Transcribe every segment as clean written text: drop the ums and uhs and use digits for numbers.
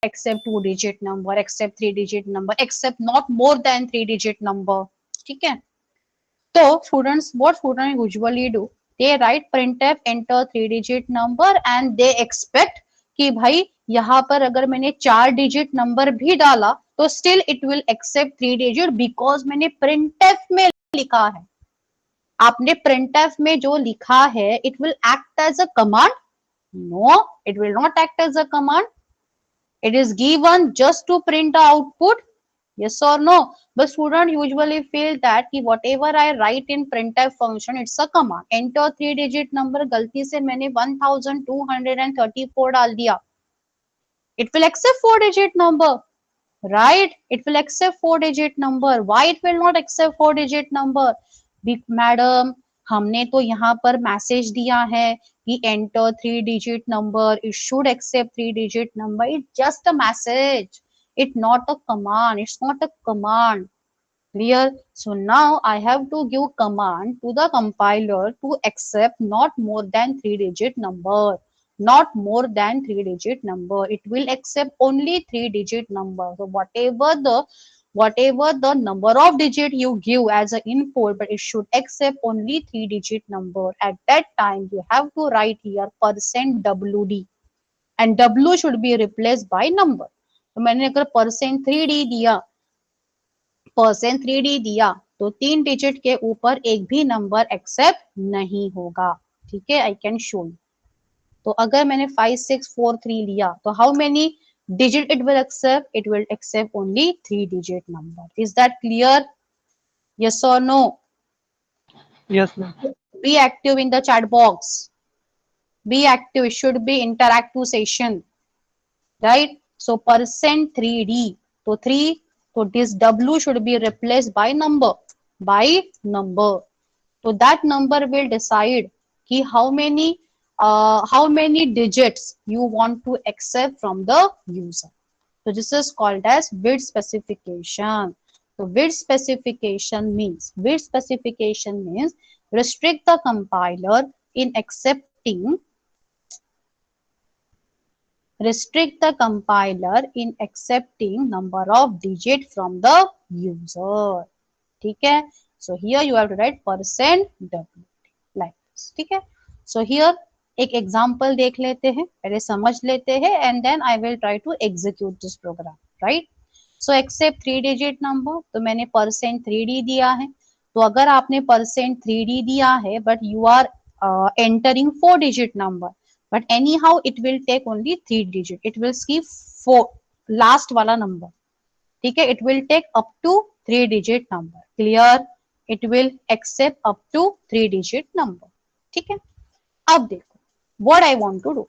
Accept 2 digit number, accept 3 digit number, accept not more than 3 digit number, ठीक है। तो students, what student usually do, they write printf enter 3 digit number and they expect कि भाई यहाँ पर अगर मैंने 4 डिजिट नंबर भी डाला तो still it will accept 3 digit because मैंने printf में लिखा है। आपने printf में जो लिखा है it will act as a command? No, it will not act as a command. It is given just to print the output. Yes or no? But student usually feel that कि whatever I write in printf function it's a command. Enter 3 digit number, गलती से मैंने 1234 डाल दिया. It will accept 4 digit number, right? It will accept 4 digit number. Why it will not accept 4 digit number? Madam, हमने तो यहाँ पर message दिया है कि enter 3 digit number, it should accept 3 digit number. It just a message, it not a command, it's not a command. Clear? So now I have to give command to the compiler to accept not more than 3 digit number, not more than 3 digit number. It will accept only 3 digit number. So whatever the number of digit you give as an input, but it should accept only 3 digit number. At that time you have to write here %wd and w should be replaced by number. तो मैंने अगर %3d दिया तो 3 digit के ऊपर एक भी number except नहीं होगा, ठीक है। I can show you. तो अगर मैंने 5643 लिया तो how many digit it will accept? It will accept only 3 digit number. Is that clear? Yes or no? Yes, ma'am. Be active in the chat box. Be active. It should be interactive session, right? So %3d, so 3, so this w should be replaced by number, by number. So that number will decide कि how many digits you want to accept from the user. So this is called as width specification. So width specification means restrict the compiler in accepting number of digit from the user. ठीक है? So here you have to write %w like this. ठीक है? So here एक example देख लेते हैं, पहले समझ लेते हैं and then I will try to execute this program, right? So accept 3 digit number, तो मैंने %3d दिया है। तो अगर आपने %3d दिया है but you are entering 4 digit number, but anyhow it will take only 3 digit, it will skip 4 last वाला number, ठीक है। It will take up to 3 digit number. Clear? It will accept up to 3 digit number. ठीक है। अब देखो what I want to do.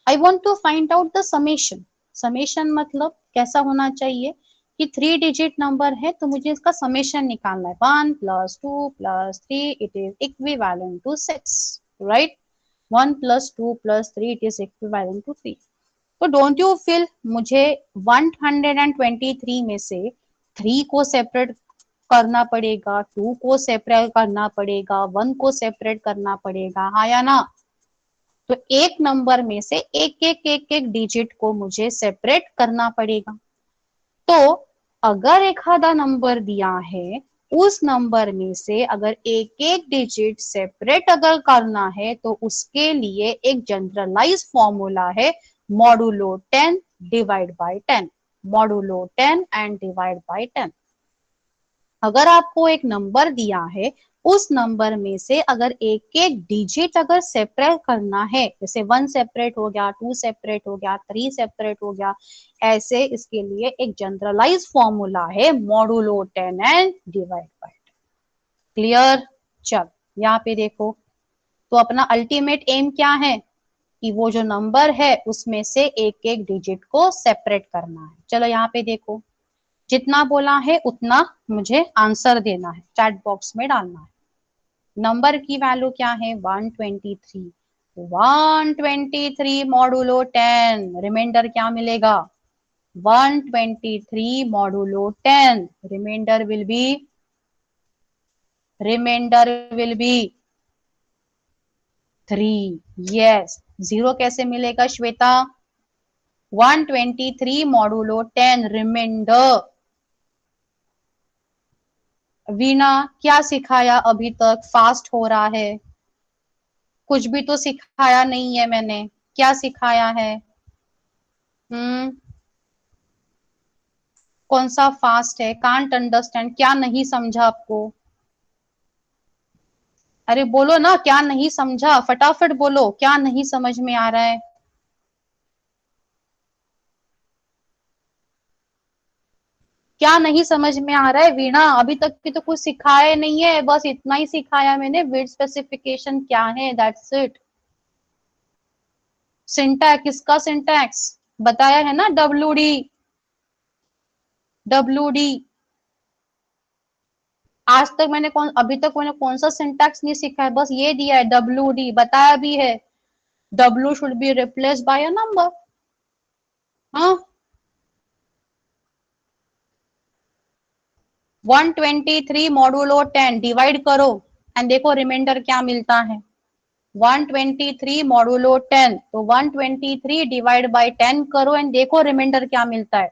I want to find out the summation. Summation मतलब कैसा होना चाहिए कि 3 digit number है तो मुझे इसका summation निकालना है। 1 plus 2 plus 3 it is equivalent to 6, right? 1 plus 2 plus 3 it is equivalent to 3. तो डोंट यू फील मुझे 123 में से 3 को सेपरेट करना पड़ेगा, 2 को सेपरेट करना पड़ेगा, 1 को सेपरेट करना पड़ेगा, हाँ या ना? तो एक नंबर में से एक डिजिट को मुझे सेपरेट करना पड़ेगा। तो अगर एक आधा नंबर दिया है उस नंबर में से अगर एक डिजिट सेपरेट अगर करना है तो उसके लिए एक जनरलाइज फॉर्मूला है modulo 10 divide by 10, modulo 10 and divide by 10। अगर आपको एक नंबर दिया है उस नंबर में से अगर एक डिजिट अगर सेपरेट करना है, जैसे 1 सेपरेट हो गया, 2 सेपरेट हो गया, 3 सेपरेट हो गया, ऐसे इसके लिए एक जनरलाइज फॉर्मूला है modulo 10 and divide by 10। Clear? चल यहाँ पे देखो, तो अपना अल्टीमेट एम क्या है कि वो जो नंबर है उसमें से एक डिजिट को सेपरेट करना है। चलो यहाँ पे देखो, जितना बोला है उतना मुझे आंसर देना है, चैट बॉक्स में डालना है। नंबर की वैल्यू क्या है? 123। 123 मॉडुलो 10, रिमाइंडर क्या मिलेगा? 123 modulo 10, remainder will be 3। Yes, 0 कैसे मिलेगा श्वेता? 123 modulo 10 reminder. वीणा क्या सिखाया अभी तक? फास्ट हो रहा है, कुछ भी तो सिखाया नहीं है मैंने, क्या सिखाया है? कौन सा फास्ट है? कांट अंडरस्टैंड, क्या नहीं समझा आपको? अरे बोलो ना, क्या नहीं समझा, फटाफट बोलो, क्या नहीं समझ में आ रहा है? क्या नहीं समझ में आ रहा है वीणा? अभी तक भी तो कुछ सिखाया नहीं है, बस इतना ही सिखाया मैंने, विड्थ स्पेसिफिकेशन क्या है, दैट्स इट। सिंटैक्स, किसका सिंटैक्स बताया है ना? W D, W D. आज तक मैंने अभी तक मैंने कौन सा सिंटैक्स नहीं सीखा है, बस ये दिया है डब्ल्यू डी, बताया भी है W should be replace by a number. हाँ, 123 मॉडुलो 10 डिवाइड करो एंड देखो रिमाइंडर क्या मिलता है। 123 मॉडुलो 10, तो 123 डिवाइड बाय 10 करो एंड देखो रिमाइंडर क्या मिलता है।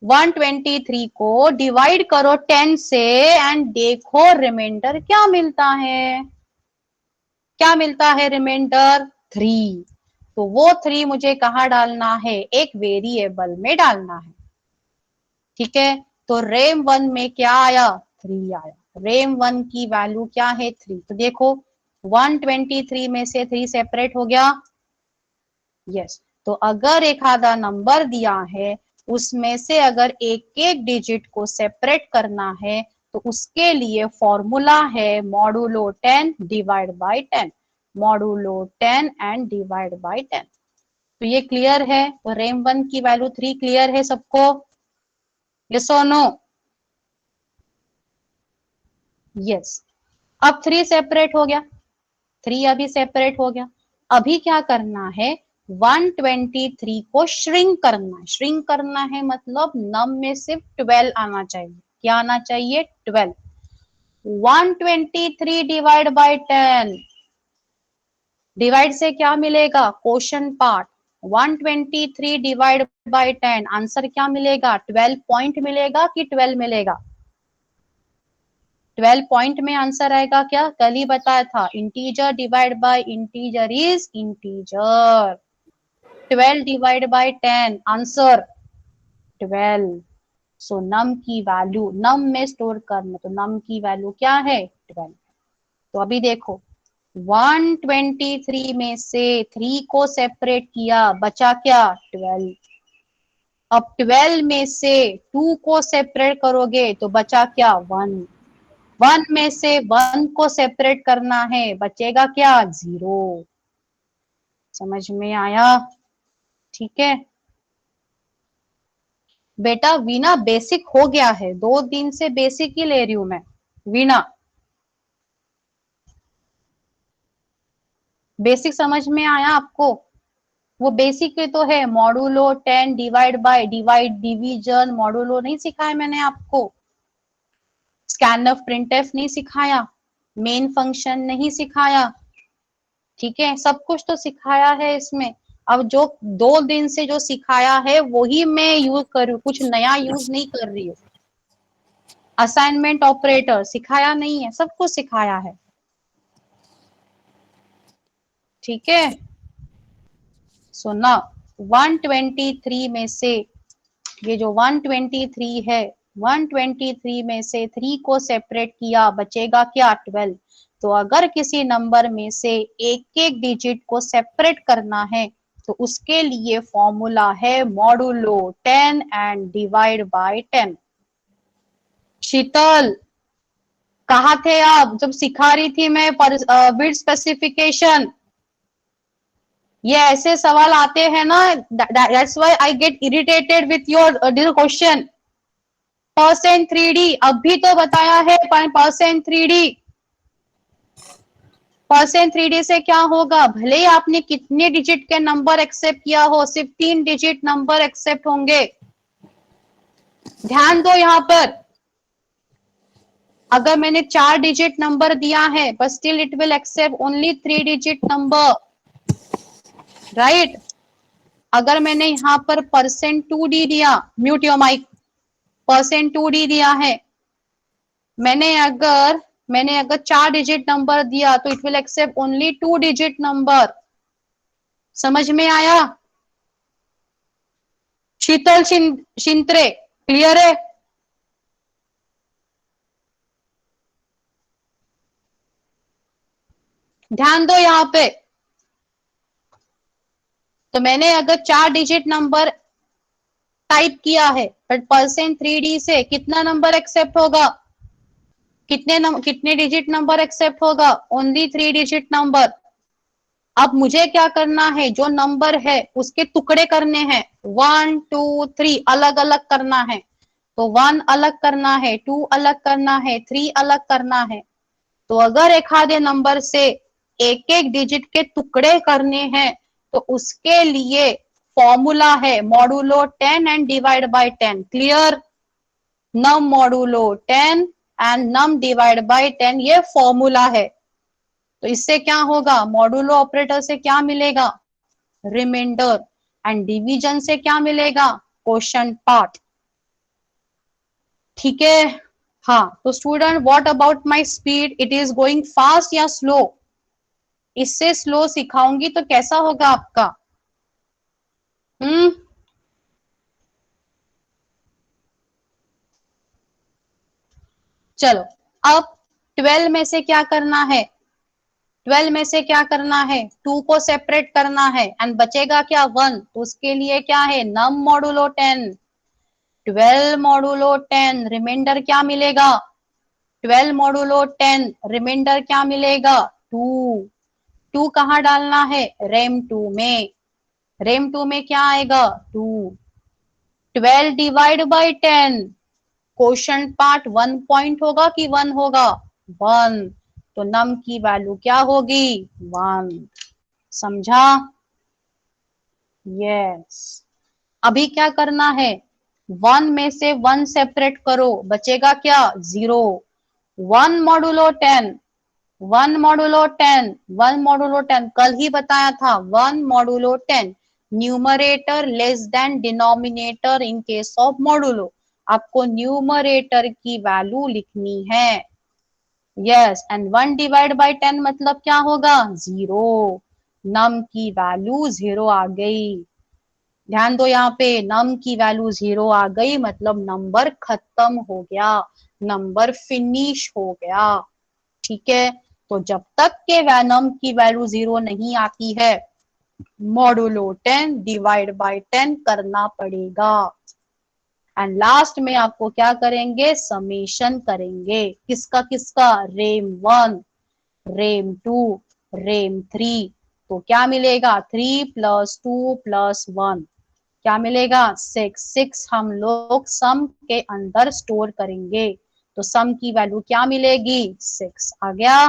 वन 123 को डिवाइड करो 10 से एंड देखो रिमाइंडर क्या मिलता है। क्या मिलता है रिमाइंडर? 3। तो वो 3 मुझे कहाँ डालना है? एक वेरिएबल में डालना है। ठीक है, तो रेम 1 में क्या आया? 3 आया। रेम 1 की वैल्यू क्या है? 3। तो देखो 123 में से 3 सेपरेट हो गया। यस, तो अगर एक आधा नंबर दिया है, उसमें से अगर एक एक डिजिट को सेपरेट करना है, तो उसके लिए फॉर्मूला है modulo 10 divide by 10, modulo 10 and divide by 10। तो ये क्लियर है? तो रेम 1 की वैल्यू 3 क्लियर है सबको? यस और नो? यस। अब 3 सेपरेट हो गया, 3 अभी सेपरेट हो गया। अभी क्या करना है? 123 को श्रिंक करना है। श्रिंक करना है मतलब नम में सिर्फ 12 आना चाहिए। क्या आना चाहिए? 12। 123 डिवाइड बाय 10, डिवाइड से क्या मिलेगा? Question part. 123 divide by 10, answer क्या मिलेगा? 12 पॉइंट मिलेगा कि 12 मिलेगा? 12 पॉइंट में आंसर आएगा क्या? कल ही बताया था, integer divide by integer is integer. 12 divide by 10, answer 12। सो नम की वैल्यू, नम में स्टोर करना, तो नम की वैल्यू क्या है? 12। तो अभी देखो 123 में से 3 को सेपरेट किया, बचा क्या? 12। अब 12 में से 2 को सेपरेट करोगे तो बचा क्या? 1। 1 में से 1 को सेपरेट करना है, बचेगा क्या? 0। समझ में आया? ठीक है बेटा। वीणा बेसिक हो गया है, 2 दिन से बेसिक ही ले रही हूं मैं। वीणा बेसिक समझ में आया आपको? वो बेसिक ही तो है, modulo 10 divide by, divide division, modulo नहीं सिखाया मैंने आपको? स्कैनफ प्रिंटफ नहीं सिखाया? मेन फंक्शन नहीं सिखाया? ठीक है, सब कुछ तो सिखाया है इसमें। अब जो 2 दिन से जो सिखाया है वही मैं यूज कर रही हूँ, कुछ नया यूज नहीं कर रही हूँ। असाइनमेंट ऑपरेटर सिखाया नहीं है, सब कुछ सिखाया है। ठीक है, सो नाउ 123 में से ये जो 123 है, 123 में से 3 को सेपरेट किया, बचेगा क्या? 12। तो अगर किसी नंबर में से एक एक डिजिट को सेपरेट करना है, तो उसके लिए फॉर्मूला है मॉडुलो 10 एंड डिवाइड बाय 10। शीतल कहाँ थे आप जब सिखा रही थी मैं विड्थ स्पेसिफिकेशन? ये ऐसे सवाल आते हैं ना, that's why I get irritated with your question. Percent 3D अभी तो बताया है, परसेंट 3D। परसेंट 3D से क्या होगा? भले ही आपने कितने डिजिट के नंबर एक्सेप्ट किया हो, सिर्फ 3 डिजिट नंबर एक्सेप्ट होंगे। ध्यान दो यहाँ पर, अगर मैंने 4 डिजिट नंबर दिया है but still it will accept only 3 digit number, right. अगर मैंने यहाँ पर %2d दिया, म्यूट योर माइक, %2d दिया है, मैंने अगर 4 डिजिट नंबर दिया तो it will accept only 2 digit number. समझ में आया? शीतल शिंत्रे, क्लियर है? ध्यान दो यहाँ पे। तो मैंने अगर 4 डिजिट नंबर टाइप किया है बट %3d से कितना नंबर एक्सेप्ट होगा? कितने डिजिट नंबर एक्सेप्ट होगा? Only 3 digit number. अब मुझे क्या करना है, जो नंबर है उसके टुकड़े करने हैं, 1 2 3 अलग अलग करना है। तो 1 अलग करना है, 2 अलग करना है, 3 अलग करना है। तो अगर एक आधे नंबर से एक एक डिजिट के टुकड़े करने हैं तो उसके लिए फॉर्मूला है modulo 10 and divide by 10। Clear? Num modulo 10 and num divide by 10, ये फॉर्मूला है। तो इससे क्या होगा, मॉडुलो ऑपरेटर से क्या मिलेगा? रिमाइंडर। एंड डिवीजन से क्या मिलेगा? Quotient part. ठीक है? हाँ, तो student what about my speed, it is going fast या स्लो? इससे स्लो सिखाऊंगी तो कैसा होगा आपका? चलो, अब 12 में से क्या करना है? 12 में से क्या करना है? 2 को सेपरेट करना है एंड बचेगा क्या? 1। तो उसके लिए क्या है? नम मॉडुलो 10, 12 मॉडुलो 10, रिमाइंडर क्या मिलेगा? 12 मॉडुलो 10, रिमाइंडर क्या मिलेगा? 2। 2 कहाँ डालना है? रेम 2 में। रेम 2 में क्या आएगा? 2। 12 divide by 10, quotient part 1 point होगा कि 1 होगा? 1। तो नम की वैल्यू क्या होगी? 1। समझा? यस। अभी क्या करना है? 1 में से 1 सेपरेट करो, बचेगा क्या? 0। 1 मॉडुलो 10, 1 मॉडुलो 10, 1 मॉडुलो 10, कल ही बताया था 1 modulo 10, numerator less than denominator in case of modulo. आपको न्यूमरेटर की वैल्यू लिखनी है। यस, एंड 1 डिवाइड बाय 10 मतलब क्या होगा? 0। नम की वैल्यू 0 आ गई। ध्यान दो यहाँ पे, नम की वैल्यू 0 आ गई मतलब नंबर खत्म हो गया, नंबर फिनिश हो गया। ठीक है? तो जब तक के नम की वैल्यू 0 नहीं आती है, मॉडुलो 10 डिवाइड बाय 10 करना पड़ेगा। एंड लास्ट में आपको क्या करेंगे? समेशन करेंगे। किसका किसका? Rem 1, rem 2, rem 3। तो क्या मिलेगा? 3 + 2 + 1 क्या मिलेगा? 6। 6 हम लोग सम के अंदर स्टोर करेंगे, तो सम की वैल्यू क्या मिलेगी? 6 आ गया।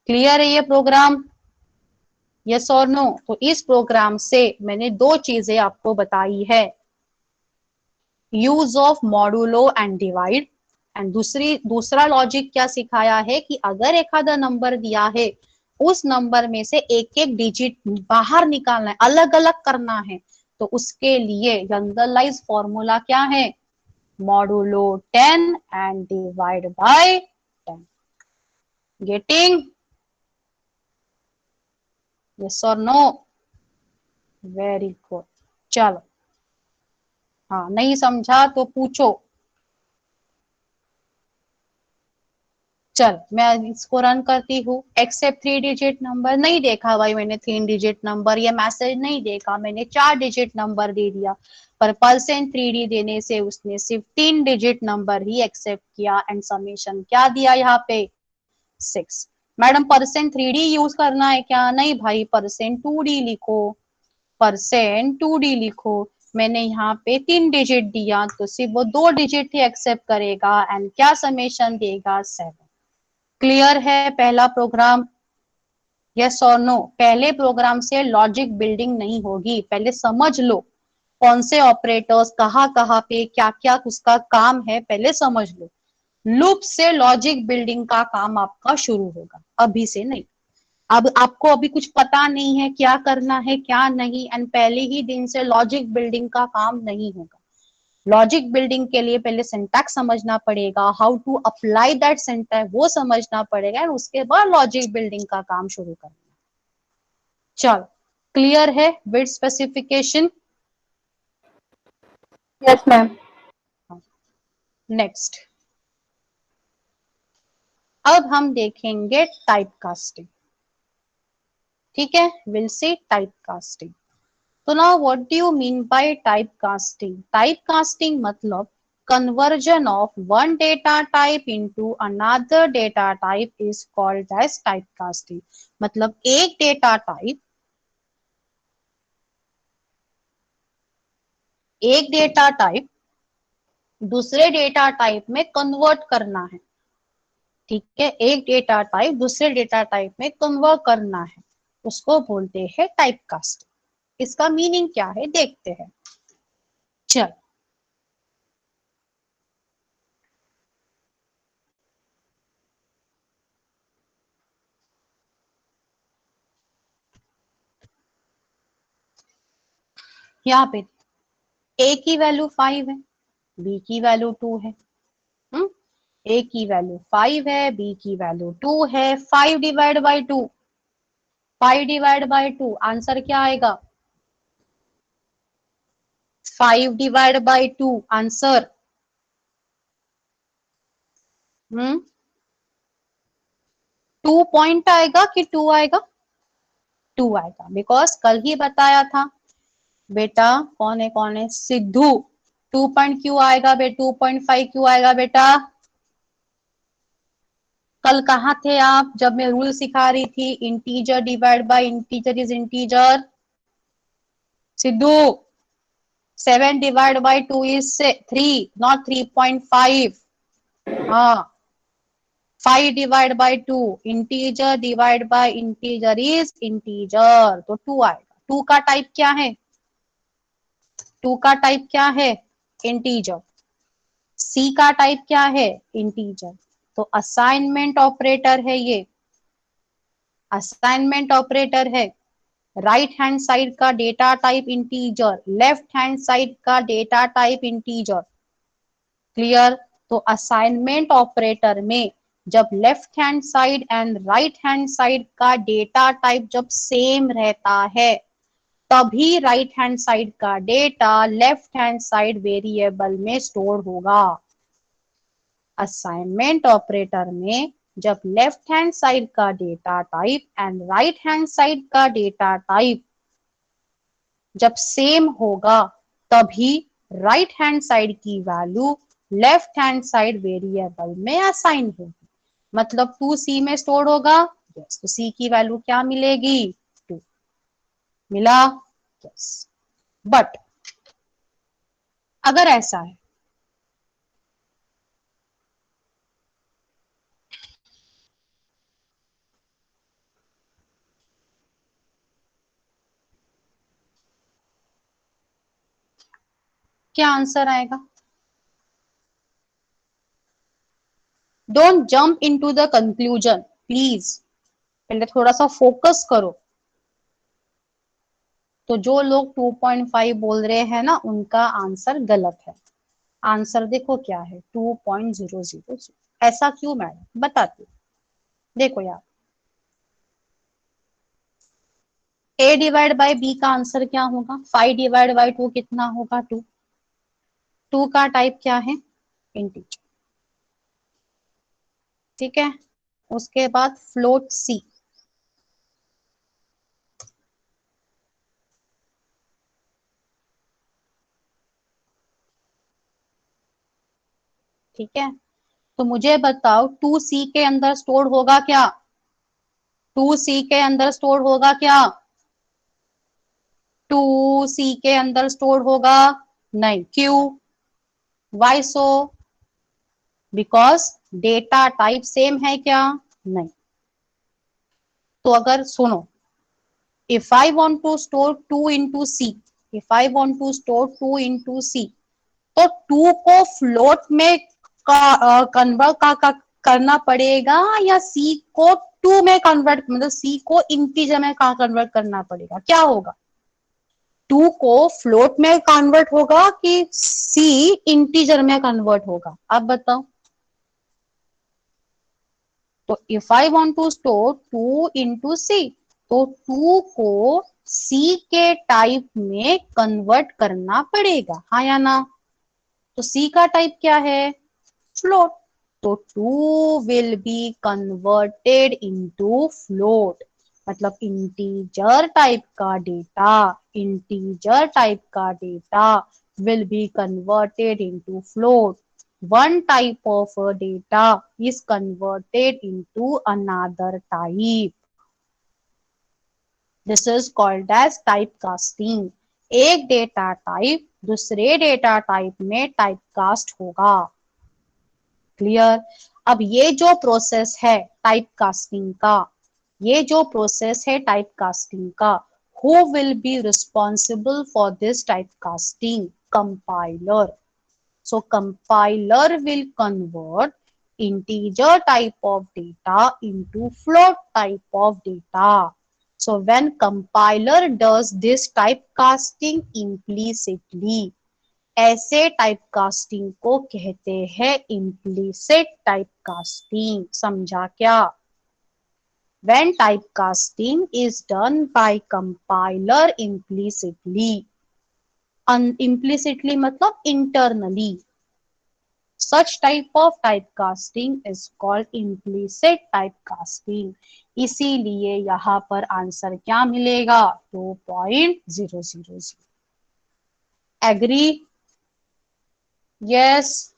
क्लियर है ये प्रोग्राम? यस और नो? तो इस प्रोग्राम से मैंने 2 चीजें आपको बताई है, use of modulo and divide, and दूसरा लॉजिक क्या सिखाया है कि अगर एक आधा नंबर दिया है, उस नंबर में से एक एक डिजिट बाहर निकालना है, अलग अलग करना है, तो उसके लिए जनरलाइज फॉर्मूला क्या है? Modulo 10 and divide by 10। Getting? Yes और नो? Very good. चलो, हाँ, नहीं समझा तो पूछो। चल, मैं इसको रन करती हूँ। एक्सेप्ट 3 डिजिट नंबर, नहीं देखा भाई मैंने 3 डिजिट नंबर, ये मैसेज नहीं देखा मैंने, 4 डिजिट नंबर दे दिया, पर %3d देने से उसने सिर्फ 3 डिजिट नंबर ही एक्सेप्ट किया एंड समेशन क्या दिया यहाँ पे? 6। मैडम %3d यूज करना है क्या? नहीं भाई, %2d लिखो, %2d लिखो। मैंने यहाँ पे 3 डिजिट दिया तो सिर्फ वो 2 डिजिट ही एक्सेप्ट करेगा एंड क्या समेशन देगा? 7। क्लियर है पहला प्रोग्राम? यस और नो? पहले प्रोग्राम से लॉजिक बिल्डिंग नहीं होगी, पहले समझ लो कौन से ऑपरेटर्स कहाँ कहाँ पे क्या क्या उसका काम है, पहले समझ लो। लूप से लॉजिक बिल्डिंग का काम आपका शुरू होगा, अभी से नहीं। अब आपको अभी कुछ पता नहीं है क्या करना है क्या नहीं, एंड पहले ही दिन से लॉजिक बिल्डिंग का काम नहीं होगा। लॉजिक बिल्डिंग के लिए पहले सिंटैक्स समझना पड़ेगा, how to apply that syntax वो समझना पड़ेगा, और उसके बाद लॉजिक बिल्डिंग का काम शुरू करना। चलो, क्लियर है with specification? Yes, ma'am. Next, अब हम देखेंगे टाइप कास्टिंग। ठीक है, विल सी टाइप कास्टिंग। तो now what do you mean by type casting? Type casting मतलब conversion of one data type into another data type is called as typecasting। मतलब एक data type दूसरे data type में convert करना है। ठीक है, एक डेटा टाइप दूसरे डेटा टाइप में कन्वर्ट करना है, उसको बोलते हैं टाइपकास्टिंग। इसका मीनिंग क्या है देखते हैं। चल, यहाँ पे a की वैल्यू 5 है, b की वैल्यू 2 है। a की वैल्यू 5 है, b की वैल्यू 2 है। 5 divide by 2, 5 divide by 2 answer क्या आएगा? 5 डिवाइड बाई 2 आंसर 2 पॉइंट आएगा कि 2 आएगा? 2 आएगा, बिकॉज कल ही बताया था बेटा। कौन है सिद्धू? 2 पॉइंट क्यों आएगा बे? 2.5 क्यों आएगा बेटा? कल कहाँ थे आप जब मैं रूल सिखा रही थी? Integer divide by integer is integer. Sidhu, 7 divide by 2 is 3, not 3.5। हाँ, 5 divide by 2, integer divide by integer is integer, तो 2 आएगा। 2 का टाइप क्या है? 2 का टाइप क्या है? इंटीजर। सी का टाइप क्या है? इंटीजर। तो असाइनमेंट ऑपरेटर है ये, असाइनमेंट ऑपरेटर है। राइट हैंड साइड का data type integer, left hand side का डेटा टाइप इंटीजर। क्लियर? तो असाइनमेंट ऑपरेटर में जब left hand side and right hand side का डेटा टाइप जब सेम रहता है, तभी राइट हैंड साइड का data left hand side variable में स्टोर होगा। असाइनमेंट ऑपरेटर में जब लेफ्ट हैंड साइड का data type and right hand side का डेटा टाइप जब सेम होगा, तभी राइट हैंड साइड की value left hand side variable में असाइन होगी। मतलब 2c में स्टोर होगा। यस, तो c की वैल्यू क्या मिलेगी? 2 मिला। यस, बट अगर ऐसा है, क्या आंसर आएगा? Don't jump into the conclusion please, पहले थोड़ा सा फोकस करो। तो जो लोग 2.5 बोल रहे हैं ना, उनका आंसर गलत है। आंसर देखो क्या है, 2.000। ऐसा क्यों मैडम? बताती हूँ। देखो यार, a डिवाइड बाई b का आंसर क्या होगा? 5 डिवाइड बाई 2 कितना होगा? 2। 2 का टाइप क्या है? इंटीजर। ठीक है, उसके बाद फ्लोट c। ठीक है, तो मुझे बताओ 2c के अंदर स्टोर होगा क्या? 2c के अंदर स्टोर होगा क्या? 2c के अंदर स्टोर होगा? नहीं। क्यों? Why so? Because data type same है क्या? नहीं। तो अगर सुनो, if I want to store 2 into C, if I want to store 2 into C, तो 2 को फ्लोट में कन्वर्ट का करना पड़ेगा, या सी को टू में कन्वर्ट, मतलब सी को इंटीजर में कहा कन्वर्ट करना पड़ेगा, क्या होगा? टू को फ्लोट में कन्वर्ट होगा कि सी इंटीजर में कन्वर्ट होगा, आप बताओ। तो if I want to store two into C, तो टू को सी के टाइप में कन्वर्ट करना पड़ेगा, हाँ या ना? तो सी का टाइप क्या है? फ्लोट। तो two will be converted into float, मतलब इंटीजर टाइप का data will be converted into float. One type of data is converted into another type. This is called as typecasting. एक डेटा टाइप दूसरे data type में typecast होगा. Clear? अब ये जो process है टाइपकास्टिंग का, ये जो प्रोसेस है टाइपकास्टिंग का, who will be responsible for this typecasting? Compiler. So compiler will convert integer type of data into float type of data. So when compiler does this typecasting implicitly, ऐसे typecasting को कहते हैं implicit typecasting. समझा क्या? When typecasting is done by compiler implicitly, implicitly मतलब internally, such type of typecasting is called implicit typecasting. इसीलिए यहाँ पर आंसर क्या मिलेगा? 2.000. एग्री? यस.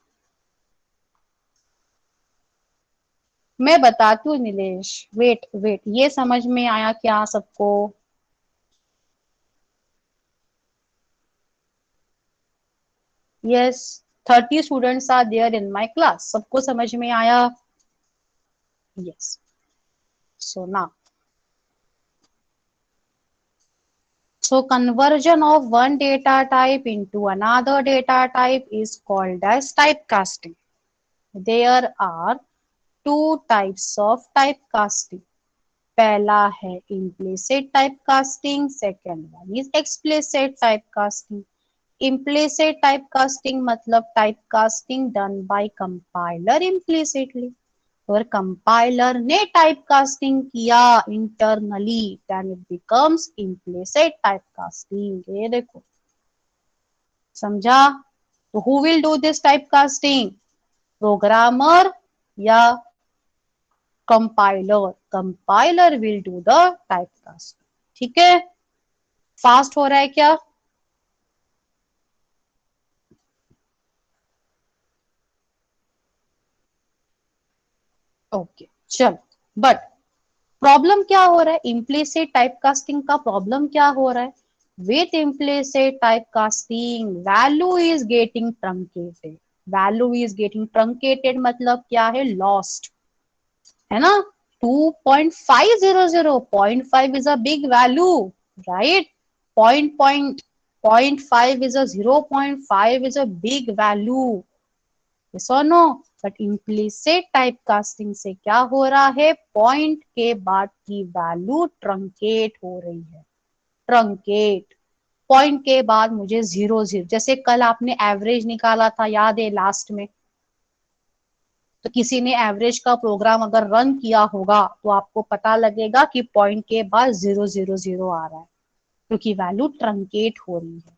मैं बताती हूँ नीलेश, वेट वेट, ये समझ में आया क्या सबको? Yes. 30 students are there in my class. सबको समझ में आया? Yes. So now, so conversion of one data type into another data type is called as typecasting. There are two types of typecasting. पहला है implicit typecasting, second one is explicit typecasting. Implicit typecasting मतलब typecasting done by compiler implicitly. अगर compiler ने typecasting किया internally, then it becomes implicit typecasting. ये देखो, समझा? तो who will do this typecasting? Programmer या compiler? Compiler will do the typecasting. ठीक है? फास्ट हो रहा है क्या? ओके, चल. बट प्रॉब्लम क्या हो रहा है इम्प्लिसिट टाइपकास्टिंग का? प्रॉब्लम क्या हो रहा है? With implicit typecasting value is getting truncated. Value is getting truncated मतलब क्या है? लॉस्ट, है ना? 2.500, 0.5 is a big value, right? Point five is a 0.5 is a big value. Yes or no? But implicit typecasting से क्या हो रहा है? पॉइंट के बाद की वैल्यू ट्रंकेट हो रही है. ट्रंकेट. पॉइंट के बाद मुझे 0 जैसे कल आपने एवरेज निकाला था, याद है लास्ट में? तो किसी ने एवरेज का प्रोग्राम अगर रन किया होगा तो आपको पता लगेगा कि पॉइंट के बाद 000 आ रहा है, क्योंकि वैल्यू ट्रंकेट हो रही है.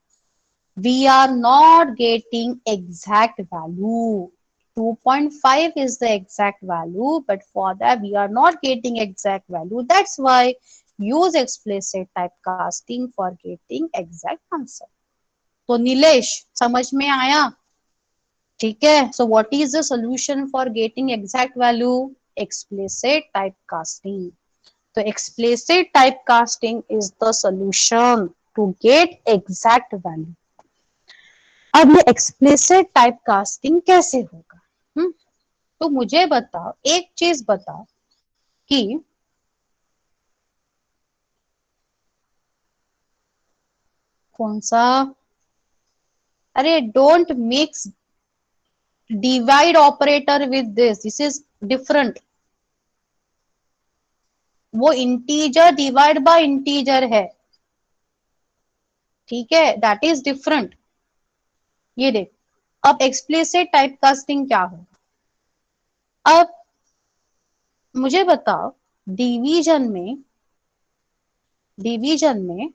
We are not getting exact value. 2.5 is the exact value, but for that we are not getting exact value. That's why use explicit typecasting for getting exact answer. तो नीलेश, समझ में आया? ठीक है. So what is the solution for getting exact value? Explicit typecasting. So explicit typecasting is the solution to get exact value. अब ये explicit typecasting कैसे होगा? तो मुझे बताओ, एक चीज बताओ कि कौन सा, अरे don't mix divide operator with this is different. वो इंटीजर डिवाइड बाय इंटीजर है, ठीक है, दैट इज डिफरेंट. ये देख, अब एक्सप्लिसिट टाइप कास्टिंग क्या होगा. अब मुझे बताओ, डिवीजन में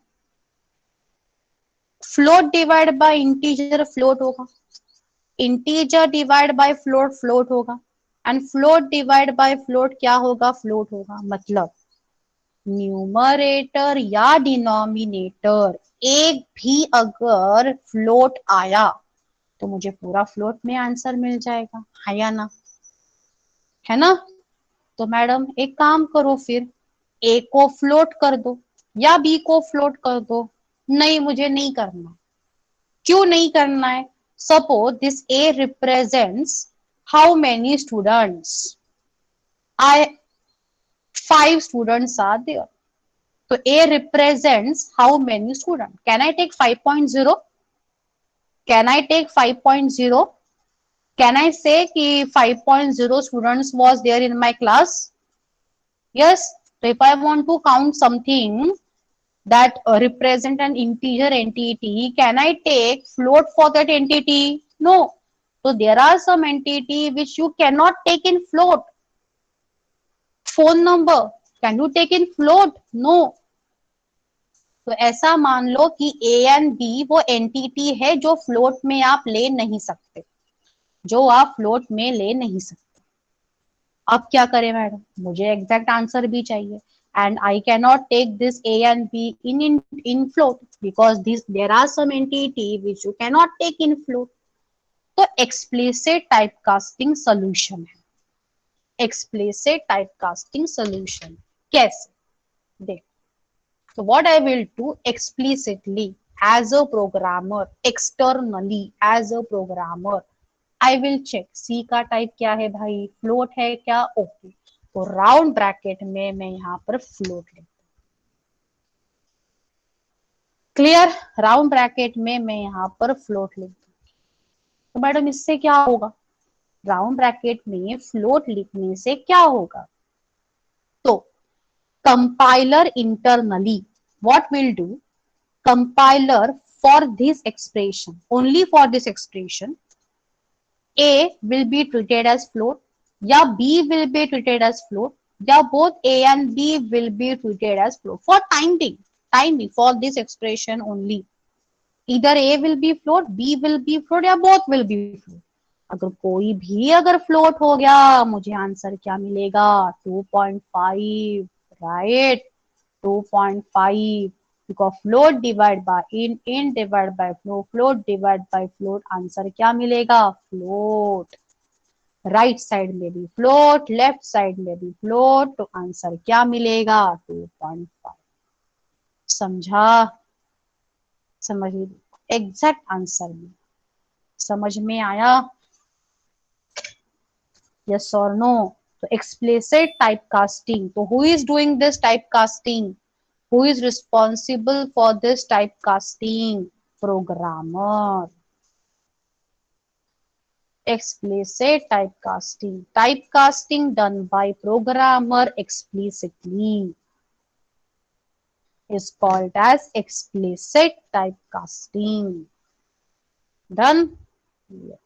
float divide by integer float होगा, integer divide by float float होगा, and float divide by float क्या होगा, फ्लोट होगा. मतलब न्यूमरेटर या डिनोमिनेटर एक भी अगर फ्लोट आया तो मुझे पूरा फ्लोट में आंसर मिल जाएगा, है या ना, है ना. तो मैडम एक काम करो, फिर ए को फ्लोट कर दो या बी को फ्लोट कर दो. नहीं, मुझे नहीं करना. क्यों नहीं करना है. Suppose this a represents how many students. I 5 students are there. तो A represents how many students? Can I take 5.0? Can I take 5.0? Can I say कि 5.0 students was there in my class? Yes. So if I want to count something that represent an integer entity, can I take float for that entity? No. So there are some entity which you cannot take in float. Phone number, can you take in float? No. तो ऐसा मान लो कि ए and B वो entity है जो float में आप ले नहीं सकते, जो आप फ्लोट में ले नहीं सकते. अब क्या करें मैडम, मुझे एग्जैक्ट आंसर भी चाहिए, and I can not take this a and b in float because this there are some entity which you can not take in float. तो एक्सप्लिसिट टाइप कास्टिंग सोल्यूशन है. Explicit type casting solution कैसे, देख. So what I will do explicitly as a programmer, externally as a programmer, I will check C का type क्या है भाई, float है क्या, ओके. तो राउंड ब्रैकेट में मैं यहाँ पर फ्लोट लिखता हूँ. क्लियर. राउंड ब्रैकेट में मैं यहाँ पर फ्लोट लिखता हूँ. तो मैडम इससे क्या होगा, राउंड ब्रैकेट में फ्लोट लिखने से क्या होगा. तो compiler internally what will do, compiler for this expression, only for this expression, A will be treated as float या B will be treated as float या both A and B will be treated as float for time being for this expression only. Either A will be float, B will be float या both will be float. अगर कोई भी अगर float हो गया मुझे answer क्या मिलेगा, 2.5, right. 2.5 because float divide by in divide by float divide by float, answer क्या मिलेगा, फ्लोट. राइट साइड में भी फ्लोट, लेफ्ट साइड में भी फ्लोट, तो आंसर क्या मिलेगा, 2.5. समझा, समझ एग्जैक्ट आंसर में, समझ में आया, यस और नो. तो एक्सप्लिसिट टाइप कास्टिंग, तो who is doing this type casting, who is responsible for this typecasting, programmer. Explicit typecasting done by programmer explicitly is called as explicit typecasting. Done. Yes.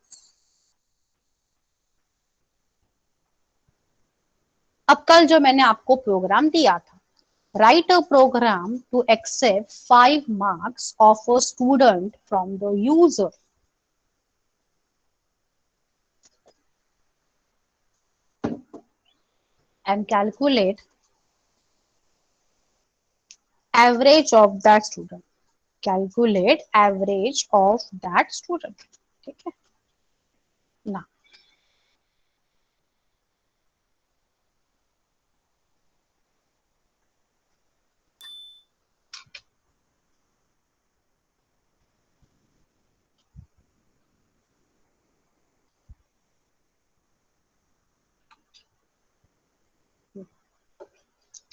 अब कल जो मैंने आपको programme दिया था, write a program to accept 5 marks of a student from the user and calculate average of that student. Calculate average of that student. ठीक है ना.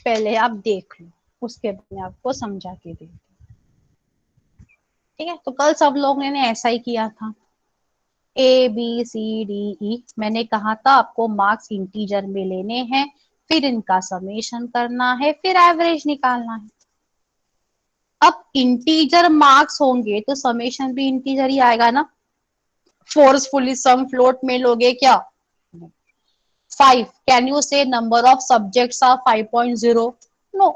पहले आप देख लो, उसके बाद मैं आपको समझा के देती हूँ. ठीक है, तो कल सब लोगों ने ऐसा ही किया था. A B C D E, मैंने कहा था आपको मार्क्स इंटीजर में लेने हैं, फिर इनका समेशन करना है, फिर एवरेज निकालना है। अब इंटीजर मार्क्स होंगे तो समेशन भी इंटीजर ही आएगा ना। फोर्सफुली सम फ्लोट में लोगे क्या? 5, can you say number of subjects are 5.0? No.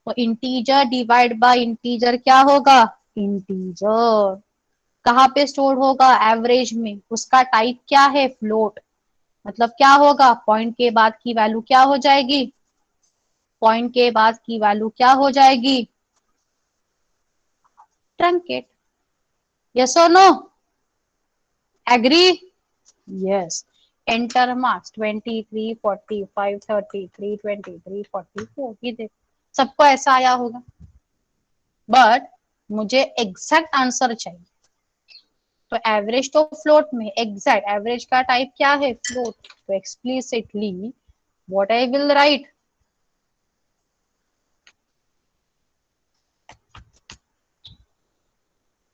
तो इंटीजर डिवाइड बाय इंटीजर क्या होगा? इंटीजर। कहाँ पे स्टोर होगा? एवरेज में। उसका टाइप क्या है? फ्लोट। मतलब क्या होगा? पॉइंट के बाद की वैल्यू क्या हो जाएगी? पॉइंट के बाद की वैल्यू क्या हो जाएगी? ट्रंकेट। यस और no? Agree? Yes. Enter marks 23, 45, 33, 23, 44। ये देखो, सबको ऐसा आया होगा। बट मुझे एग्जैक्ट आंसर चाहिए, तो एवरेज तो फ्लोट में, एग्जैक्ट एवरेज का टाइप क्या है? फ्लोट। तो explicitly what I will write?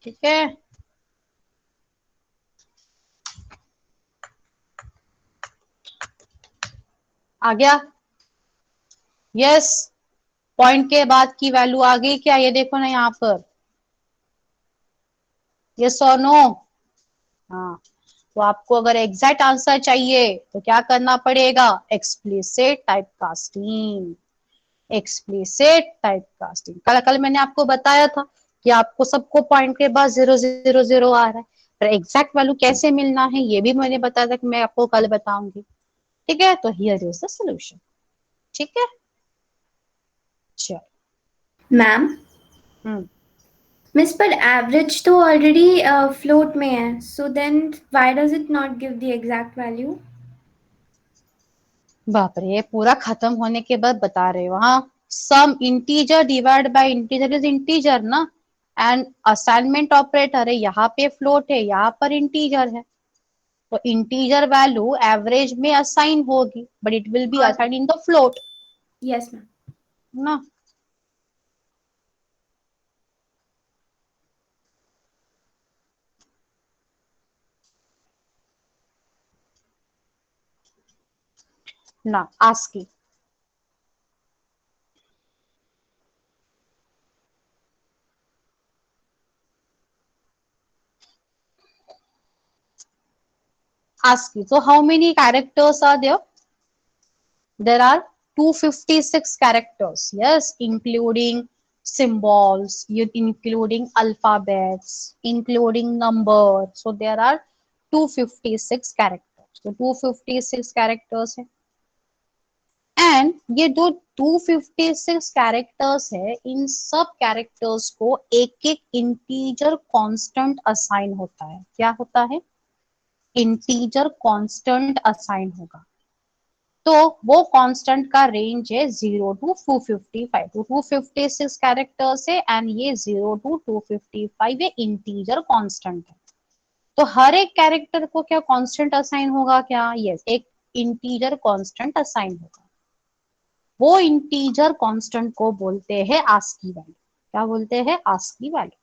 ठीक है, आ गया? यस। पॉइंट के बाद की वैल्यू आ गई क्या? ये देखो ना यहाँ पर, यस और नो? हाँ। तो आपको अगर एग्जैक्ट आंसर चाहिए तो क्या करना पड़ेगा? Explicit type casting. Explicit type casting. कल कल मैंने आपको बताया था कि आपको सबको पॉइंट के बाद 0, 0, 0 आ रहा है, पर एग्जैक्ट वैल्यू कैसे मिलना है ये भी मैंने बताया था कि मैं आपको कल बताऊंगी। ठीक है, तो हियर इज द सोल्यूशन। ठीक है, चलो। मैम, हम्म मिस पर एवरेज तो ऑलरेडी फ्लोट में है, so then why does it not give the exact value? बाप रे, पूरा खत्म होने के बाद बता रहे हो? हाँ, sum integer divide by integer is integer ना। एंड असाइनमेंट ऑपरेटर है, यहाँ पे फ्लोट है, यहाँ पर इंटीजर है। तो इंटीजर वैल्यू एवरेज में असाइन होगी, but it will be assign in the float yes ma'am. ना। ना ASCII, ASCII. So how many characters are there? There are 256 characters. Yes, including symbols, including alphabets, including numbers. So there are 256 characters. So 256 characters है। And ये जो 256 characters है, इन सब characters को एक एक इंटीजर कांस्टेंट असाइन होता है। क्या होता है? इंटीजर कांस्टेंट असाइन होगा। तो वो कांस्टेंट का रेंज है 0 to 255। तो 256 कैरेक्टर्स है एंड ये 0 to 255 ये इंटीजर कांस्टेंट है। तो हर एक कैरेक्टर को क्या कांस्टेंट असाइन होगा क्या? यस, एक इंटीजर कांस्टेंट असाइन होगा। वो इंटीजर कांस्टेंट को बोलते हैं आस्की वैल्यू। क्या बोलते हैं? ASCII value.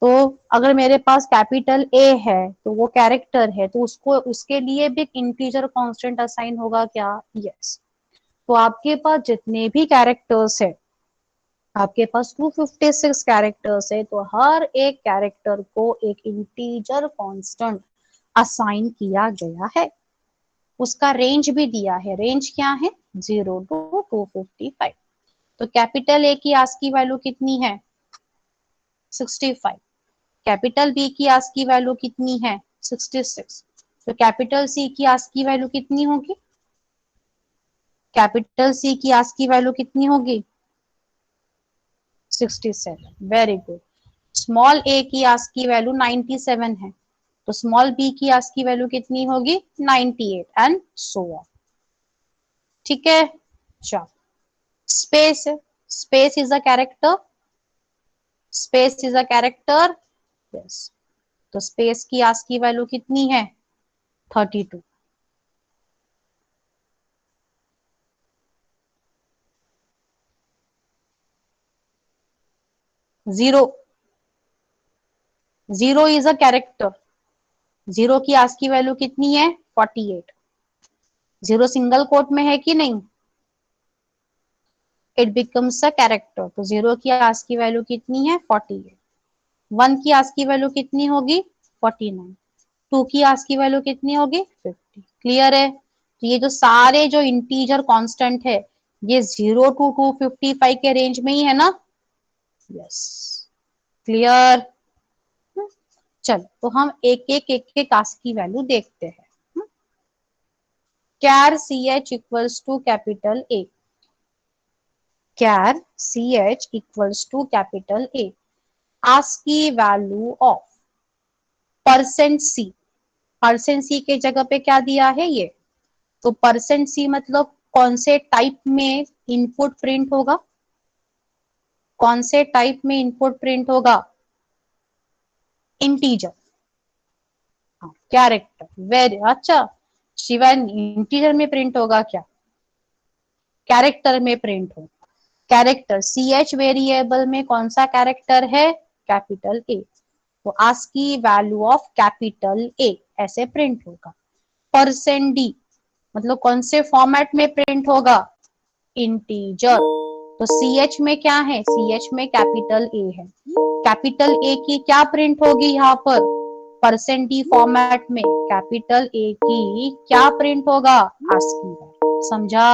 तो अगर मेरे पास कैपिटल ए है तो वो कैरेक्टर है, तो उसको उसके लिए भी इंटीजर कांस्टेंट असाइन होगा क्या? यस। तो आपके पास जितने भी कैरेक्टर्स है, आपके पास 256 कैरेक्टर्स है, तो हर एक कैरेक्टर को एक इंटीजर कांस्टेंट असाइन किया गया है। उसका रेंज भी दिया है। रेंज क्या है? 0 to 255। तो कैपिटल ए की आस्की वैल्यू कितनी है? 65। कैपिटल बी की आस्की वैल्यू कितनी है? 66। तो कैपिटल सी की आस्की वैल्यू कितनी होगी? कैपिटल सी की आस्की वैल्यू कितनी होगी? 67। Very good. स्मॉल ए की आस्की वैल्यू 97 है, तो स्मॉल बी की आस्की वैल्यू कितनी होगी? 98 एंड सो ऑन। ठीक है, चलो। Space, space is a character. Space is a character. Yes. तो स्पेस की आस्की वैल्यू कितनी है? 32। Zero, zero is a character. Zero की आस्क की वैल्यू कितनी है 48। जीरो सिंगल कोट में है कि नहीं, इट बिकम्स अ कैरेक्टर। तो जीरो की आस्क की वैल्यू कितनी है 48। वन की आस्क की वैल्यू कितनी होगी 49। टू की आस्क की वैल्यू कितनी होगी 50। क्लियर है? तो ये जो सारे जो इंटीजर कांस्टेंट है ये 0 to 255 के रेंज में ही है ना। Yes, clear. चलो तो हम एक आस्क की वैल्यू देखते हैं। Char c h equals to capital A, char c h equals to capital A, ASCII की value of percent c. Percent c के जगह पे क्या दिया है ये, तो परसेंट सी मतलब कौन से टाइप में इनपुट प्रिंट होगा, कौन से टाइप में इनपुट प्रिंट होगा, इंटीजर, कैरेक्टर। वेरी अच्छा शिवाय, इंटीजर में प्रिंट होगा क्या, कैरेक्टर में प्रिंट होगा। कैरेक्टर सी एच वेरिएबल में कौन सा कैरेक्टर है, कैपिटल ए। तो आस्क की वैल्यू ऑफ कैपिटल ए ऐसे प्रिंट होगा। परसेंट डी मतलब कौन से फॉर्मेट में प्रिंट होगा, इंटीजर। तो सी एच में क्या है, सी एच में कैपिटल ए है, कैपिटल ए की क्या प्रिंट होगी यहाँ पर, परसेंट डी फॉर्मेट में कैपिटल ए की क्या प्रिंट होगा, आस्की। समझा?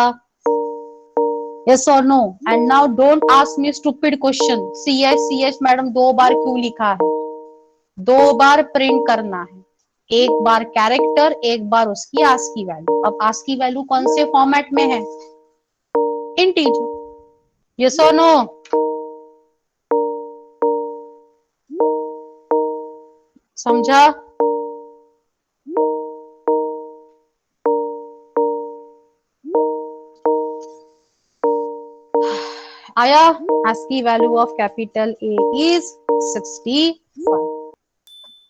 यस और no? And now don't ask me stupid question, C H madam 2 बार क्यों लिखा है, 2 बार प्रिंट करना है, एक बार कैरेक्टर एक बार उसकी आस्की वैल्यू। अब आस्की वैल्यू कौन से फॉर्मेट में है, इंटीजर। यस और नो? समझा? आया? ASCII value of capital A is 65।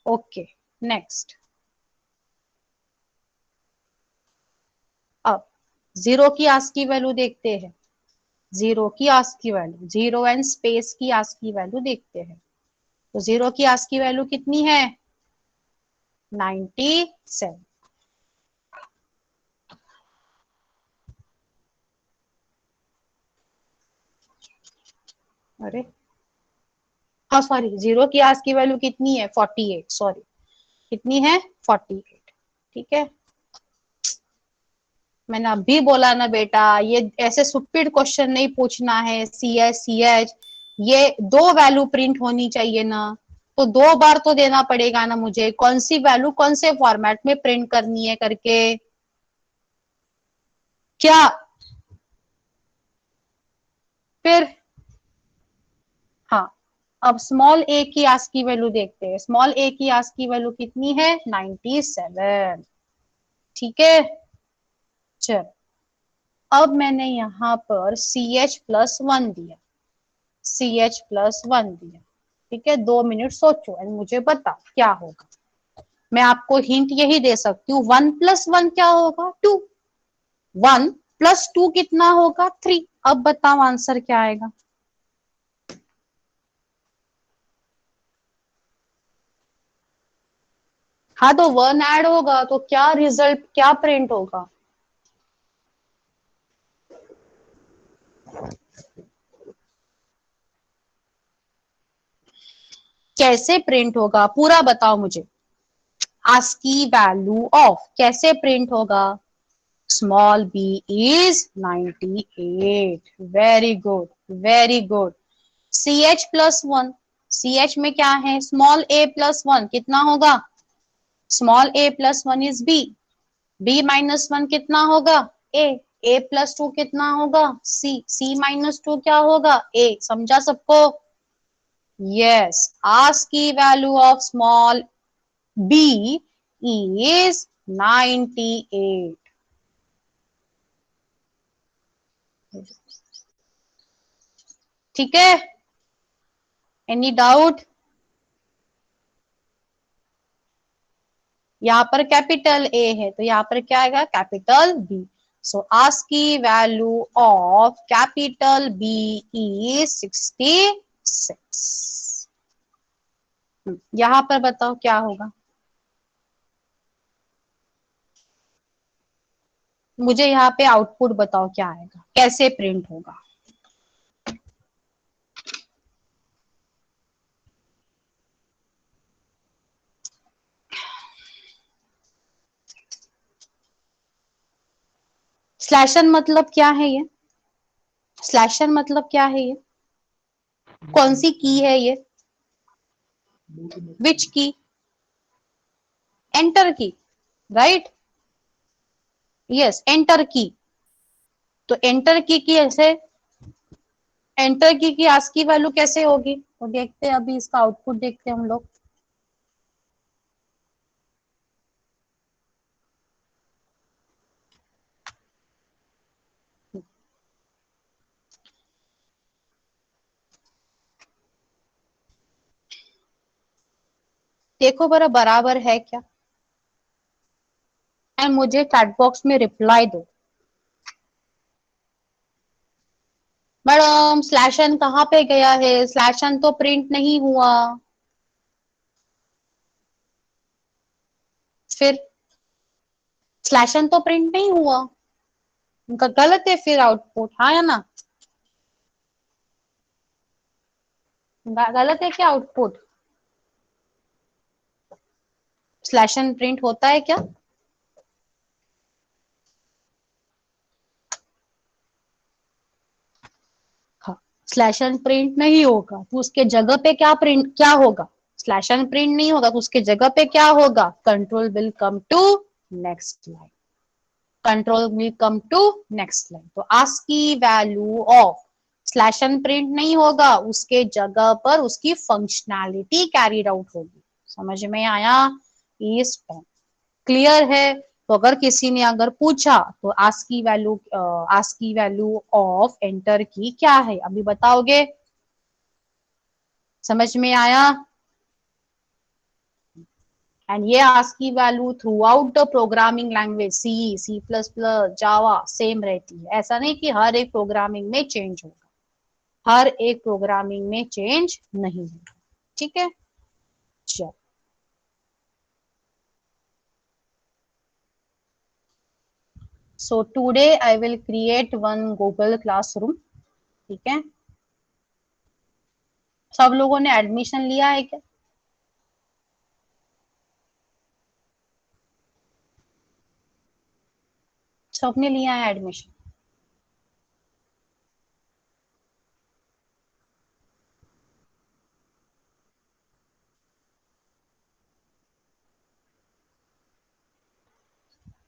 Okay next. अब जीरो की ASCII वैल्यू देखते हैं, जीरो की ASCII value, zero and space की ASCII वैल्यू देखते हैं। तो जीरो की ASCII वैल्यू कितनी है 97। अरे हाँ सॉरी, जीरो की ASCII वैल्यू कितनी है 48, सॉरी कितनी है 48। ठीक है, मैंने अभी बोला ना बेटा, ये ऐसे सुपिड क्वेश्चन नहीं पूछना है। सी एच ये 2 वैल्यू प्रिंट होनी चाहिए ना, तो 2 बार तो देना पड़ेगा ना मुझे, कौन सी वैल्यू कौन से फॉर्मेट में प्रिंट करनी है करके। क्या फिर, हाँ अब स्मॉल ए की ASCII वैल्यू देखते हैं। स्मॉल ए की ASCII वैल्यू कितनी है 97। ठीक है, चल अब मैंने यहाँ पर CH+1 दिया, CH+1 दिया। ठीक है, 2 मिनट सोचो एंड मुझे बताओ क्या होगा। मैं आपको हिंट यही दे सकती हूँ, 1+1 क्या होगा 2, 1+2 कितना होगा 3। अब बताओ आंसर क्या आएगा। हाँ तो 1 ऐड होगा तो क्या रिजल्ट क्या प्रिंट होगा, कैसे प्रिंट होगा पूरा बताओ मुझे। ASCII वैल्यू ऑफ कैसे प्रिंट होगा, small b is 98। Very good very good. CH+1, CH में क्या है स्मॉल a+1 कितना होगा, small a+1 is b, b-1 कितना होगा a+2 कितना होगा c-2 क्या होगा a। समझा सबको? Yes, ASCII value of small b is 98। ठीक है, एनी डाउट? यहाँ पर कैपिटल ए है तो यहाँ पर क्या आएगा capital B. So ASCII value of capital B is 66। यहाँ पर बताओ क्या होगा, मुझे यहाँ पे आउटपुट बताओ क्या आएगा, कैसे प्रिंट होगा। स्लैशन मतलब क्या है ये, स्लैशन मतलब क्या है ये, कौन सी की है ये, विच की, एंटर की, राइट, यस एंटर की। तो एंटर की ऐसे, एंटर की आस्की वैल्यू कैसे होगी, तो देखते हैं अभी इसका आउटपुट देखते हैं हम लोग। देखो बरा बराबर है क्या, एंड मुझे चैट बॉक्स में रिप्लाई दो। मैडम स्लैशन कहाँ पे गया है, स्लैशन तो प्रिंट नहीं हुआ, फिर स्लैशन तो प्रिंट नहीं हुआ, उनका गलत है फिर आउटपुट, हाँ या ना, गलत है क्या आउटपुट, स्लैशन प्रिंट होता है क्या, हाँ, स्लैशन प्रिंट नहीं होगा तो उसके जगह पे क्या प्रिंट क्या होगा, स्लैशन प्रिंट नहीं होगा तो उसके जगह पे क्या होगा, control will come to next line, control will come to next line. तो ASCII value of slash n print नहीं होगा, उसके जगह पर उसकी फंक्शनैलिटी कैरीड आउट होगी। समझ में आया, इस क्लियर है। तो अगर किसी ने अगर पूछा तो आस्की वैल्यू ऑफ एंटर की क्या है, अभी बताओगे, समझ में आया। एंड ये ASCII value throughout the programming language C plus plus Java same रहती है, ऐसा नहीं कि हर एक प्रोग्रामिंग में चेंज होगा, हर एक प्रोग्रामिंग में चेंज नहीं होगा, ठीक है। चलो so today I will create one Google classroom, ठीक है। सब लोगों ने एडमिशन लिया है क्या, सबने लिया है एडमिशन,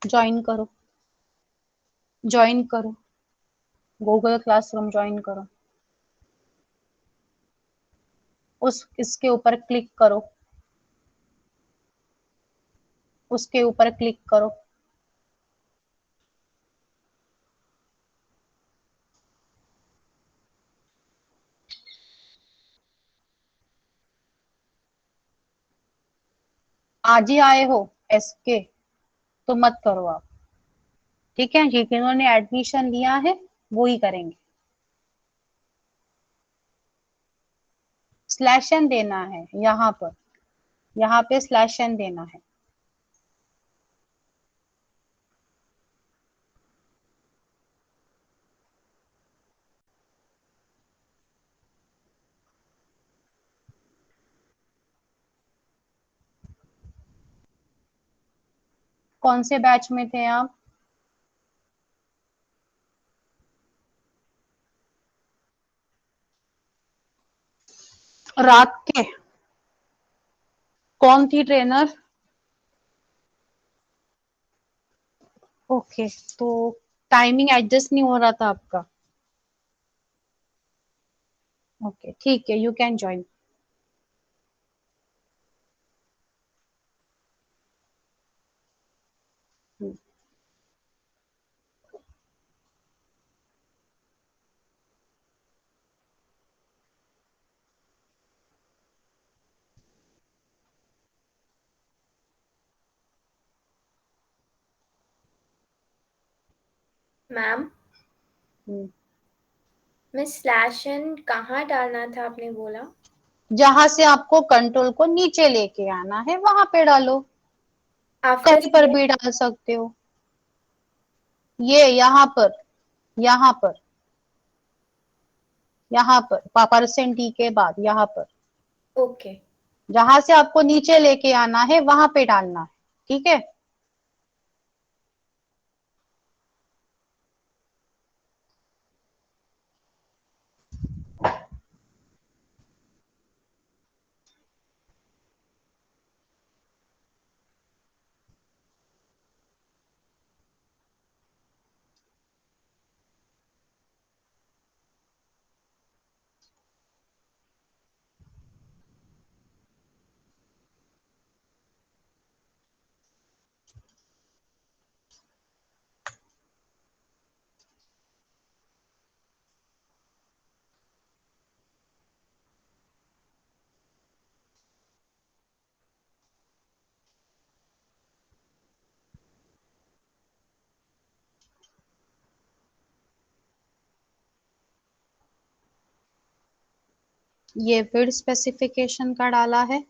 ज्वाइन करो, ज्वाइन करो, गूगल क्लासरूम ज्वाइन करो, उस इसके ऊपर क्लिक करो, उसके ऊपर क्लिक करो, आज ही आए हो एसके तो मत करो आप, ठीक है, जिन्होंने एडमिशन लिया है वो ही करेंगे। स्लैशन देना है यहाँ पे स्लैशन देना है, कौन से बैच में थे आप, रात के, कौन थी ट्रेनर, ओके, तो टाइमिंग एडजस्ट नहीं हो रहा था आपका, ओके ठीक है, यू कैन ज्वाइन। मैम मैं स्लैश एन कहाँ डालना था आपने बोला, जहां से आपको कंट्रोल को नीचे लेके आना है वहां पे डालो, आफ्टर कहीं पर भी डाल सकते हो, ये यहाँ पर, यहाँ पर, यहाँ पर परसेंट टी के बाद यहाँ पर, ओके। जहां से आपको नीचे लेके आना है वहां पे डालना है, ठीक है। ये फिर स्पेसिफिकेशन का डाला है,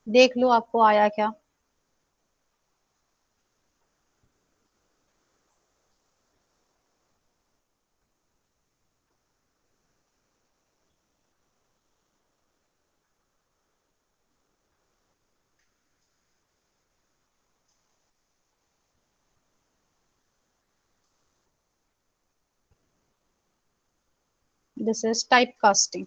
देख लो आपको आया क्या। This is type casting.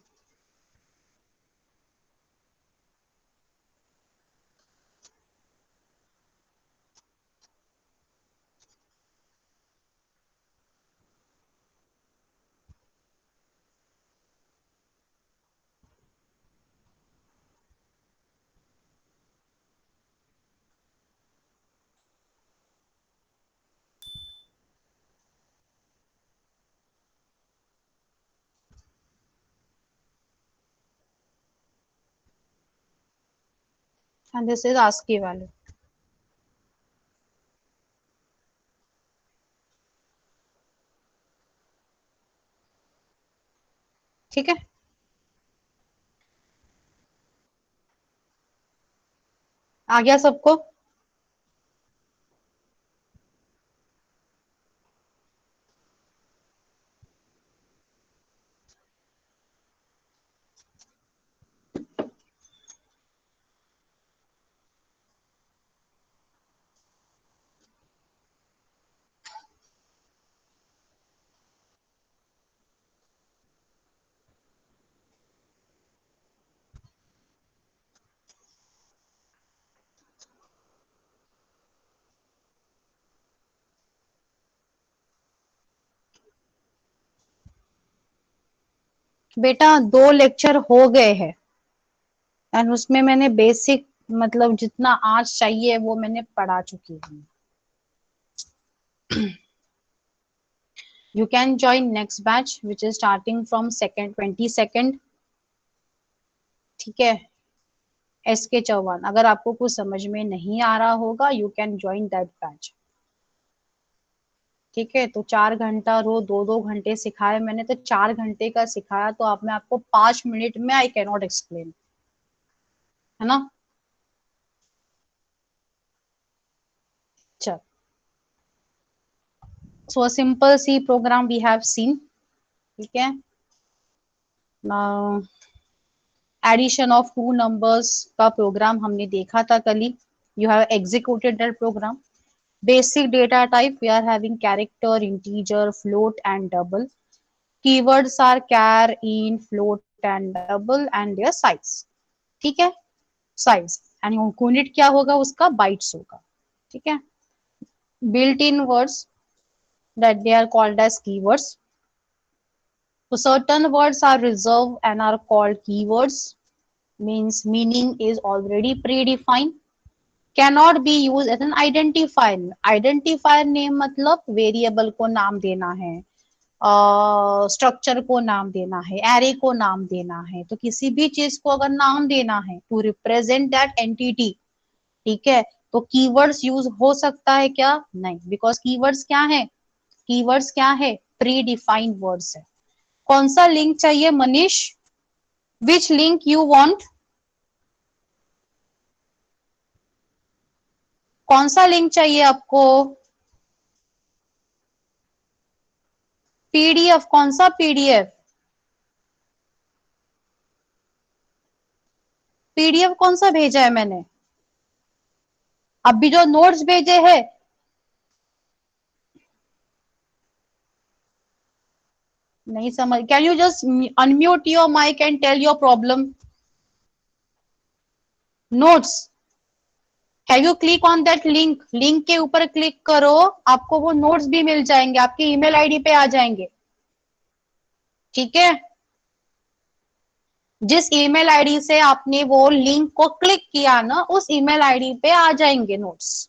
And this is ASCII value. ठीक है, आ गया सबको। बेटा 2 लेक्चर हो गए हैं एंड उसमें मैंने बेसिक मतलब जितना आज चाहिए वो मैंने पढ़ा चुकी हूँ। You can join next batch which is starting from 22nd। ठीक है, SK चौहान। अगर आपको कुछ समझ में नहीं आ रहा होगा you can join that batch. ठीक है, तो 4 घंटा रो 2-2 घंटे सिखाए मैंने, तो 4 घंटे का सिखाया तो आप मैं आपको 5 मिनट में आई कैनॉट एक्सप्लेन, है ना। चल, so a simple C program we have seen. ठीक है, एडिशन ऑफ टू नंबर्स का प्रोग्राम हमने देखा था कल ही। You have executed that program. Basic data type we are having character, integer, float and double. Keywords are char, int, float and double and their size। ठीक है, size and unit क्या होगा उसका bytes होगा। ठीक है, built in words that they are called as keywords। So certain words are reserved and are called keywords, means meaning is already predefined। Cannot be used as an identifier। Identifier name मतलब variable को नाम देना है, structure को नाम देना है, array को नाम देना है, तो किसी भी चीज को अगर नाम देना है टू रिप्रेजेंट दैट एंटिटी, ठीक है, तो कीवर्ड्स यूज हो सकता है क्या? नहीं, बिकॉज कीवर्ड्स क्या है? कीवर्ड्स क्या है? प्री डिफाइंड वर्ड्स है। कौन सा लिंक चाहिए मनीष? विच लिंक यू वांट? कौन सा लिंक चाहिए आपको? पीडीएफ, कौन सा पीडीएफ? पीडीएफ कौन सा भेजा है मैंने? अभी जो नोट्स भेजे हैं, नहीं समझ। Can you just unmute your mic and tell your problem? Notes, have you click on that link? Link के ऊपर क्लिक करो, आपको वो नोट्स भी मिल जाएंगे, आपकी ईमेल आईडी पे आ जाएंगे। ठीक है, जिस ईमेल आईडी से आपने वो लिंक को क्लिक किया ना, उस ईमेल आईडी पे आ जाएंगे notes.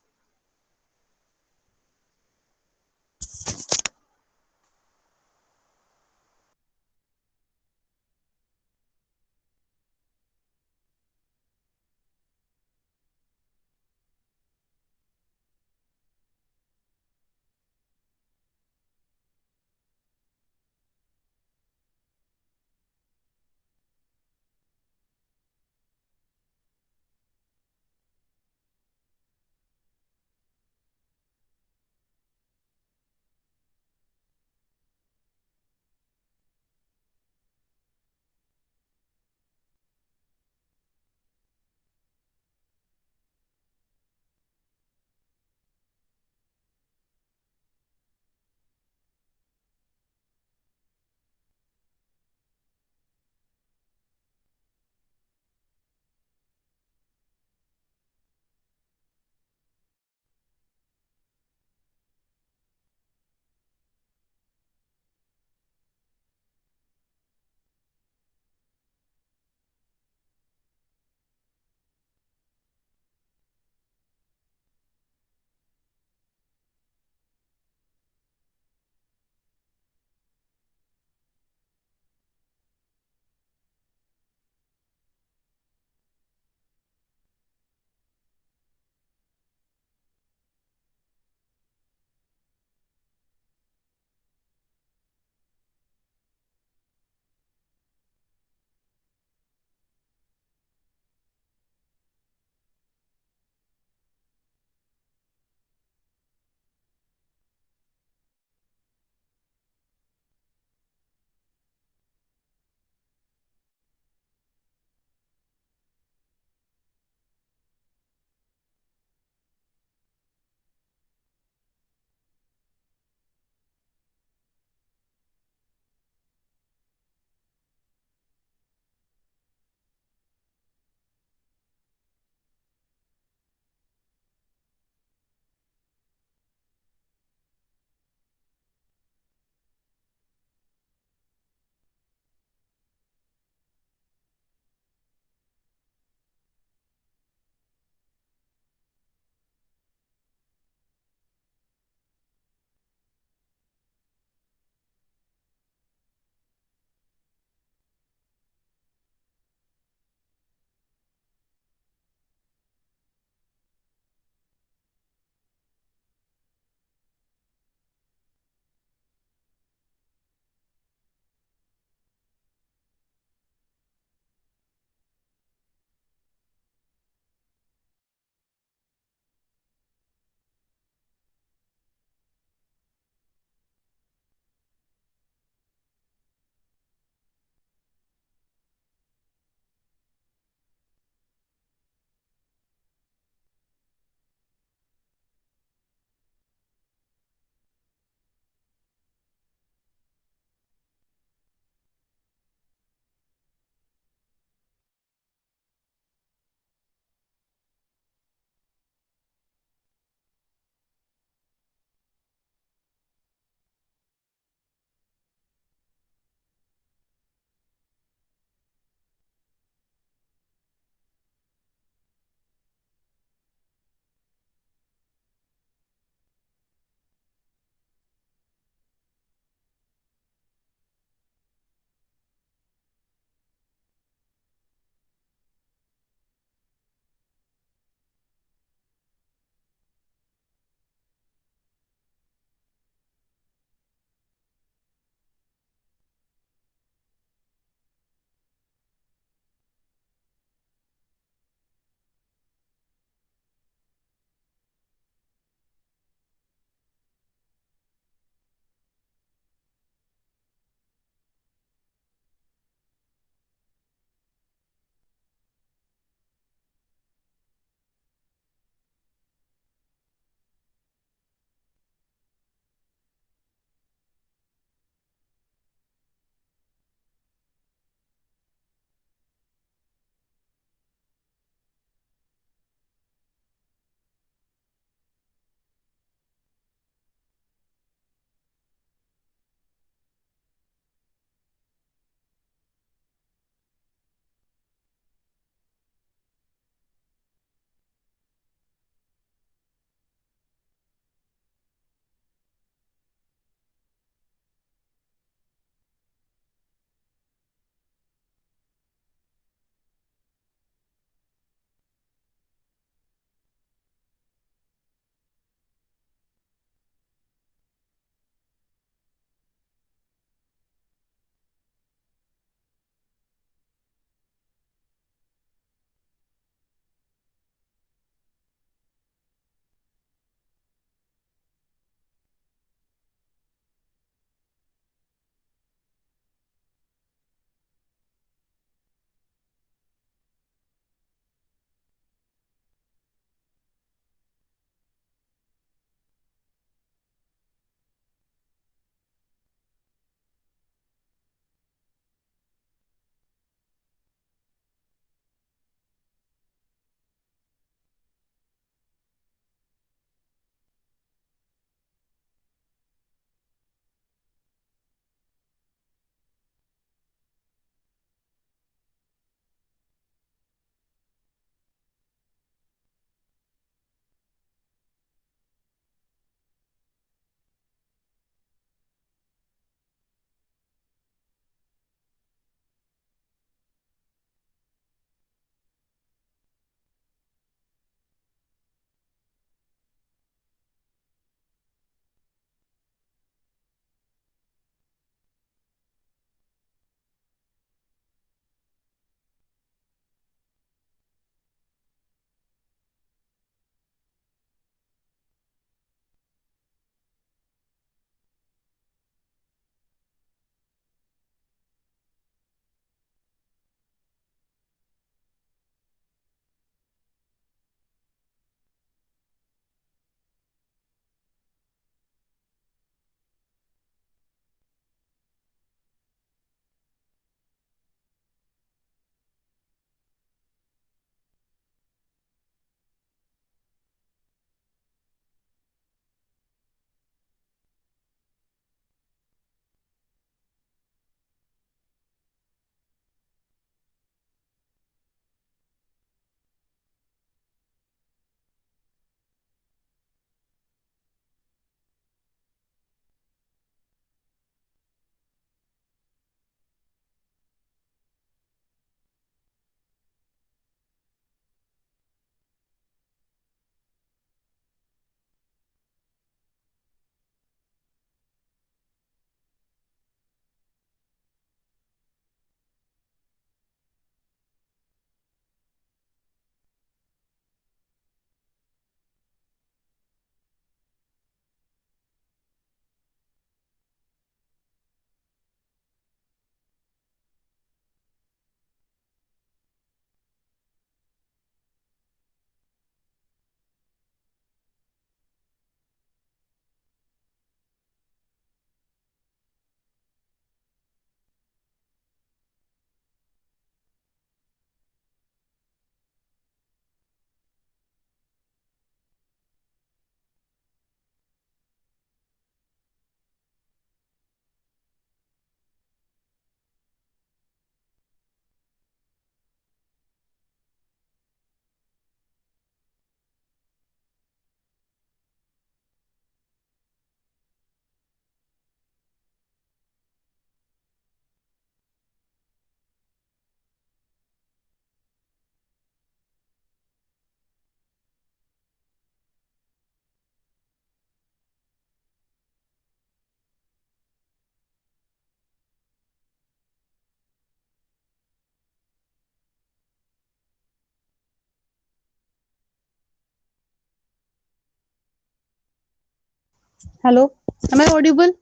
Hello, am I audible?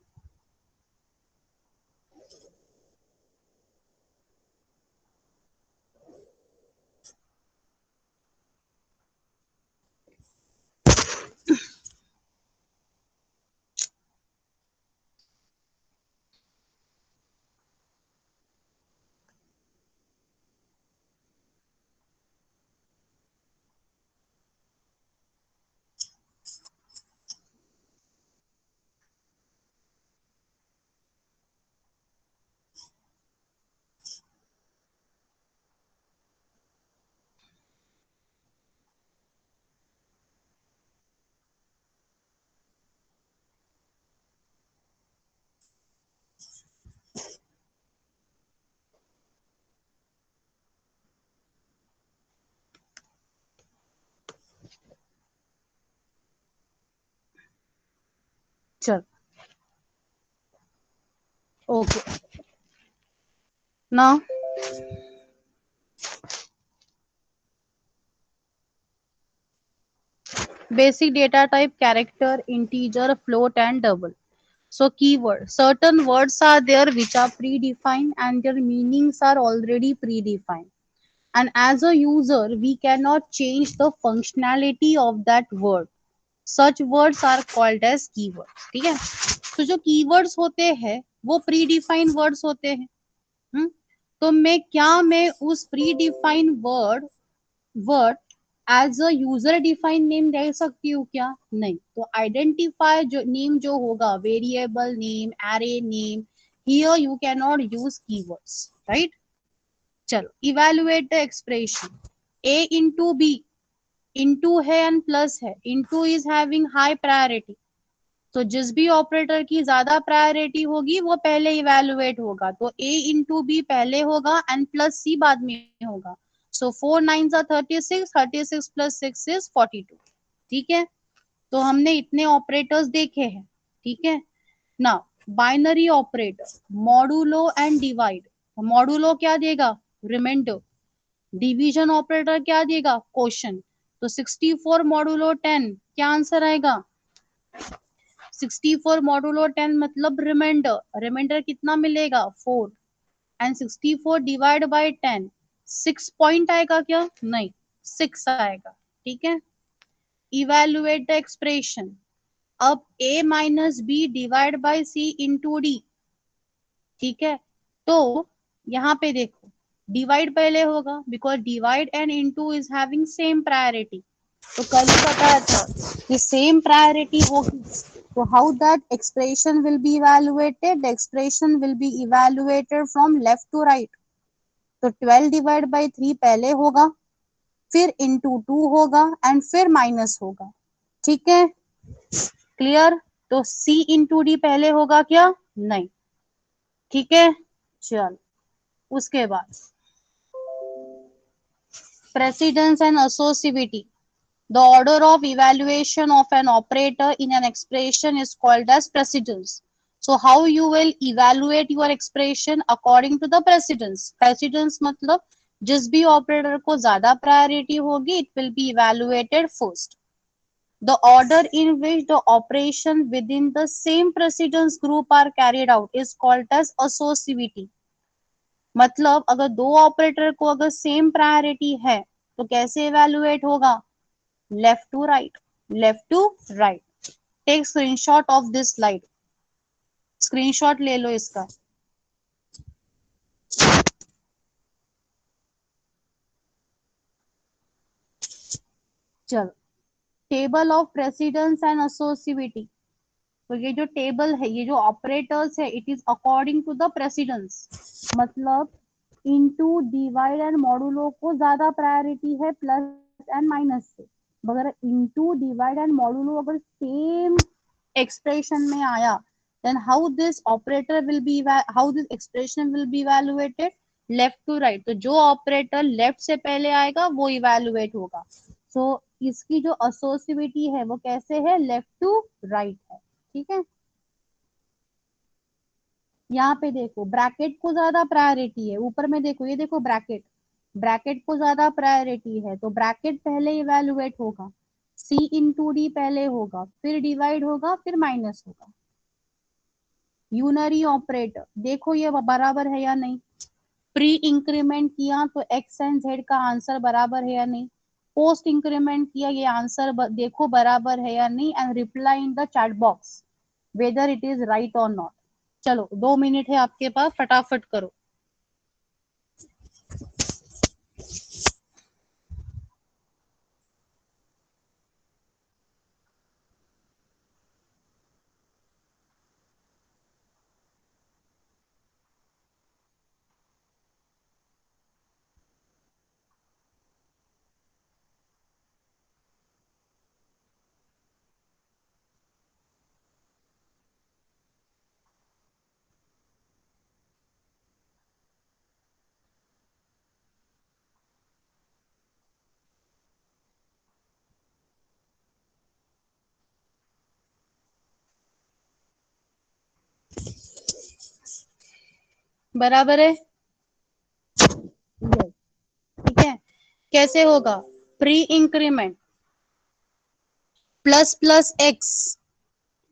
चल, okay. Now basic data type: character, integer, float, and double. So keyword: certain words are there which are predefined and their meanings are already predefined. And as a user, we cannot change the functionality of that word. Such words are called as keywords. ठीक है? तो जो keywords होते हैं वो predefined words होते हैं. तो मैं उस predefined word as a user defined name दे सकती हूँ क्या? नहीं. तो आइडेंटिफाई जो नेम जो होगा, variable name, array name, here you can not use keywords, right? चलो, evaluate the expression. A into b, into है एंड प्लस है, into is having high priority. तो जिस भी ऑपरेटर की ज्यादा प्रायोरिटी होगी वो पहले इवेलुएट होगा. तो ए इंटू बी पहले होगा एंड प्लस सी बाद में होगा. सो 4 9 36, 36 प्लस 6 इज 42. ठीक है? तो हमने इतने ऑपरेटर्स देखे हैं. ठीक है ना? Binary operator, modulo and divide. Modulo क्या देगा? रिमाइंडर. डिवीजन ऑपरेटर क्या देगा? क्वोशंट. तो 64 मॉडुलो 10, क्या आंसर आएगा? 64 मॉडुलो 10 मतलब रिमाइंडर. रिमाइंडर कितना मिलेगा? 4. एंड 64 डिवाइड बाय 10, 6 पॉइंट आएगा क्या? नहीं, 6 आएगा. ठीक है? Evaluate the expression. अब a minus b divide by c into d. ठीक है? तो यहाँ पे देखो, डिवाइड पहले होगा because divide and into is having same priority. तो कल ही बताया था कि सेम प्रायोरिटी होगी. तो how that expression will be evaluated? The expression will be evaluated from left to right. तो 12 डिवाइड बाय 3 पहले होगा, फिर इंटू 2 होगा एंड फिर माइनस होगा. ठीक है? क्लियर? तो c इंटू डी पहले होगा क्या? नहीं. ठीक है? चल, उसके बाद precedence and associativity. The order of evaluation of an operator in an expression is called as precedence. So how you will evaluate your expression according to the precedence. Precedence मतलब जिस भी operator को ज्यादा priority होगी, it will be evaluated first. The order in which the operation within the same precedence group are carried out is called as associativity. मतलब अगर दो operator को अगर सेम प्रायोरिटी है तो कैसे इवेलुएट होगा? Left to right, left to right. Take screenshot of this slide. Screenshot ले लो इसका. चलो, table of precedence and associativity. तो ये जो टेबल है, ये जो ऑपरेटर्स है, it is according to the precedence. मतलब इनटू, डिवाइड एंड मॉडुलो को ज्यादा प्रायोरिटी है प्लस एंड माइनस से. मगर इनटू, डिवाइड एंड मॉडुलो अगर सेम एक्सप्रेशन में आया, then how this operator will be how this expression will be evaluated? Left to right. तो जो ऑपरेटर लेफ्ट से पहले आएगा वो इवेलुएट होगा. सो इसकी जो एसोसिएटिविटी है वो कैसे है? लेफ्ट टू राइट है. ठीक है? यहाँ पे देखो, ब्रैकेट को ज्यादा प्रायोरिटी है. ऊपर में देखो, ये देखो ब्रैकेट, ब्रैकेट को ज्यादा प्रायोरिटी है तो ब्रैकेट पहले इवेलुएट होगा. C इंटू डी पहले होगा, फिर डिवाइड होगा, फिर माइनस होगा। यूनरी ऑपरेटर, देखो ये बराबर है या नहीं। प्री इंक्रीमेंट किया तो एक्स एंड जेड का आंसर बराबर है या नहीं। पोस्ट इंक्रीमेंट किया, ये आंसर देखो बराबर है या नहीं, and reply in the chat box whether it is right और नॉट। चलो 2 मिनट है आपके पास, फटाफट करो। बराबर है, yes, ठीक है। कैसे होगा? Pre increment plus plus x,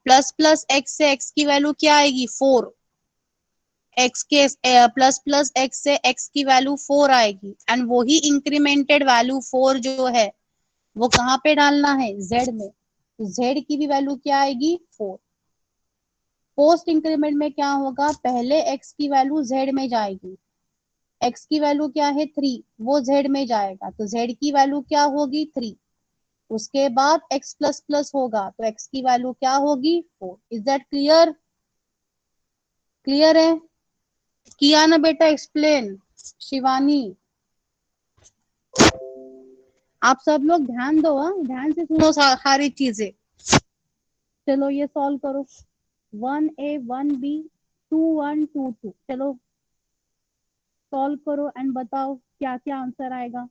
plus x से एक्स की वैल्यू क्या आएगी 4, एक्स के प्लस प्लस एक्स से एक्स की वैल्यू 4 आएगी, एंड वही इंक्रीमेंटेड वैल्यू 4 जो है वो कहाँ पे डालना है? जेड में। तो जेड की भी वैल्यू क्या आएगी? 4। पोस्ट इंक्रीमेंट में क्या होगा? पहले एक्स की वैल्यू जेड में जाएगी, एक्स की वैल्यू क्या है 3, वो जेड में जाएगा, तो जेड की वैल्यू क्या होगी 3। उसके बाद x प्लस प्लस होगा, तो x की वैल्यू क्या होगी 4। Is that clear? क्लियर है? किया ना बेटा एक्सप्लेन? शिवानी, आप सब लोग ध्यान दो, हाँ ध्यान से सुनो सारी चीजें। चलो ये सॉल्व करो। 1a 1b 2 1 2 2, चलो सॉल्व करो एंड बताओ क्या क्या आंसर आएगा।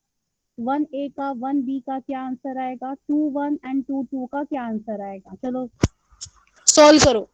1a का 1b का क्या आंसर आएगा, 2 1 एंड 2 2 का क्या आंसर आएगा। चलो सॉल्व करो।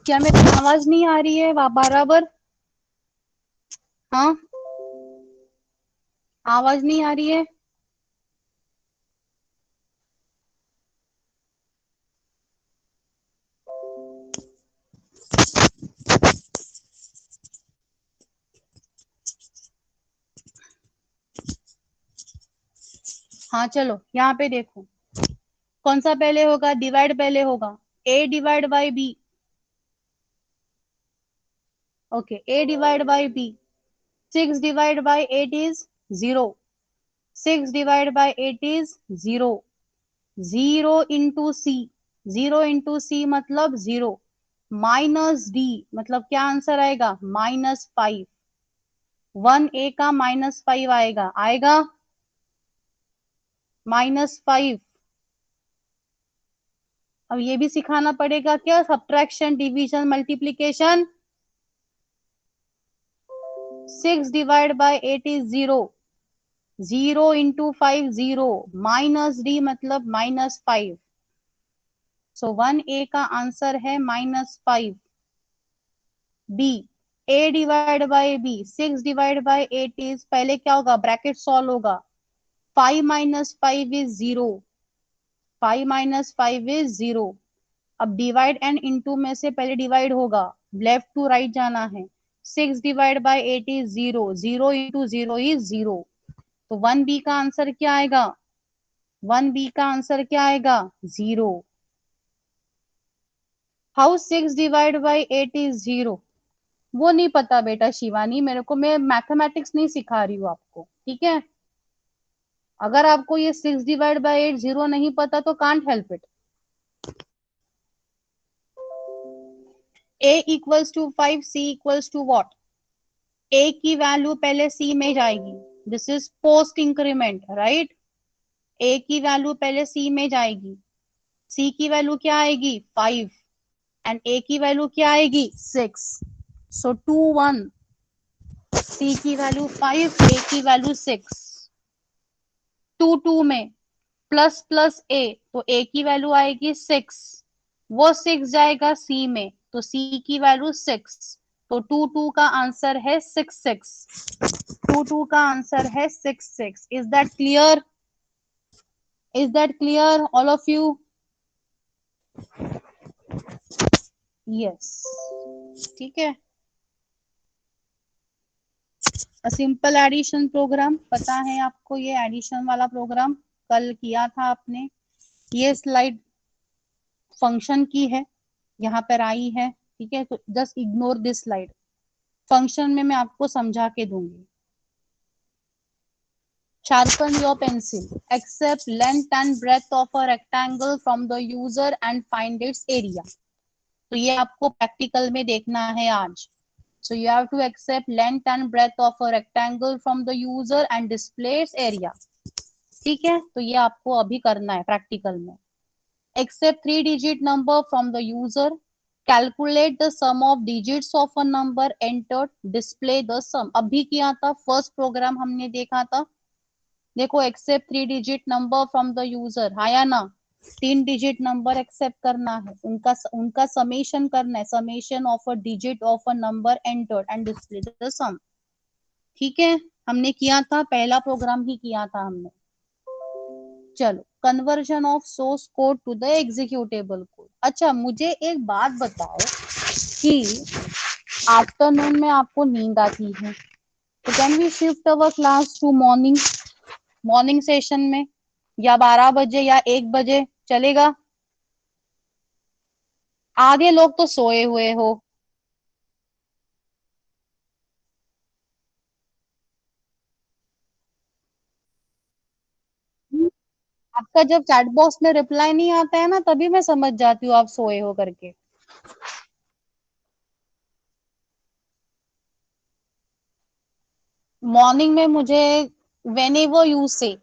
क्या मेरी आवाज नहीं आ रही है बराबर? हाँ, आवाज नहीं आ रही है? हाँ चलो यहाँ पे देखो, कौन सा पहले होगा? डिवाइड पहले होगा, a divide by b. Okay, a divide by b. 6 divide by 8 is 0, 6 divide by 8 is 0। 0 into c, 0 into c मतलब 0, माइनस डी मतलब क्या आंसर आएगा? -5। 1a का -5 आएगा, आएगा -5। अब ये भी सिखाना पड़ेगा क्या? Subtraction, division, multiplication. 6 divide by 8 is 0, 0 into 5 0, minus d मतलब -5। सो 1a का आंसर है -5। B, a divide by b, 6 divide by 8 is, पहले क्या होगा? ब्रैकेट सॉल्व होगा, 5 माइनस 5 इज 0, 5 माइनस 5 इज 0। अब डिवाइड एंड इनटू में से पहले डिवाइड होगा, लेफ्ट टू राइट जाना है। 6 divide by 8 is 0, 0 into 0 is 0। तो 1b का आंसर क्या आएगा? 1b का आंसर क्या आएगा? 0। How 6 divide by 8 is 0? वो नहीं पता बेटा शिवानी मेरे को, मैं मैथमेटिक्स नहीं सिखा रही हूँ आपको, ठीक है? अगर आपको ये 6 डिवाइड बाई 8 0 नहीं पता तो can't help it. a equals to 5, c equals to what? a की वैल्यू पहले c में जाएगी, this is post increment, right? a की वैल्यू पहले c में जाएगी, c की वैल्यू क्या आएगी? 5, एंड a की वैल्यू क्या आएगी? 6। सो 2 1, c की वैल्यू 5, a की वैल्यू 6। 2 2 में प्लस प्लस a, तो a की वैल्यू आएगी 6, वो 6 जाएगा c में, तो c की वैल्यू 6। तो 2 2 का आंसर है 6 6। 2 2 का आंसर है 6 6। Is that clear? Is that clear all of you? Yes, ठीक है। सिंपल एडिशन प्रोग्राम पता है आपको? ये एडिशन वाला प्रोग्राम कल किया था आपने। ये स्लाइड फंक्शन की है, यहाँ पर आई है, ठीक है? तो just ignore this slide, function में मैं आपको समझा के दूंगी। Sharpen your pencil. Accept length and breadth of a rectangle from the user and find its area. तो ये आपको प्रैक्टिकल में देखना है आज। So you have to accept length and breadth of a rectangle from the user and display its area. ठीक है, तो ये आपको अभी करना है प्रैक्टिकल में। Accept 3-digit number from the user. Calculate the sum of digits of a number entered. Display the sum. अभी किया था, फर्स्ट प्रोग्राम हमने देखा था। देखो, accept 3-digit number from the user, आया ना? 3 डिजिट नंबर एक्सेप्ट करना है, उनका समेशन करना है, summation of a digit of a number entered and display the sum. ठीक है, हमने किया था, पहला प्रोग्राम ही किया था हमने। चलो, conversion of source code to the executable code. अच्छा, मुझे एक बात बताओ कि आफ्टरनून में आपको नींद आती है, तो can we shift our class to morning? Morning session में, या 12 बजे या 1 बजे चलेगा? आधे लोग तो सोए हुए हो। आपका जब चैट बॉक्स में रिप्लाई नहीं आता है ना, तभी मैं समझ जाती हूँ आप सोए हो करके। मॉर्निंग में मुझे whenever you say।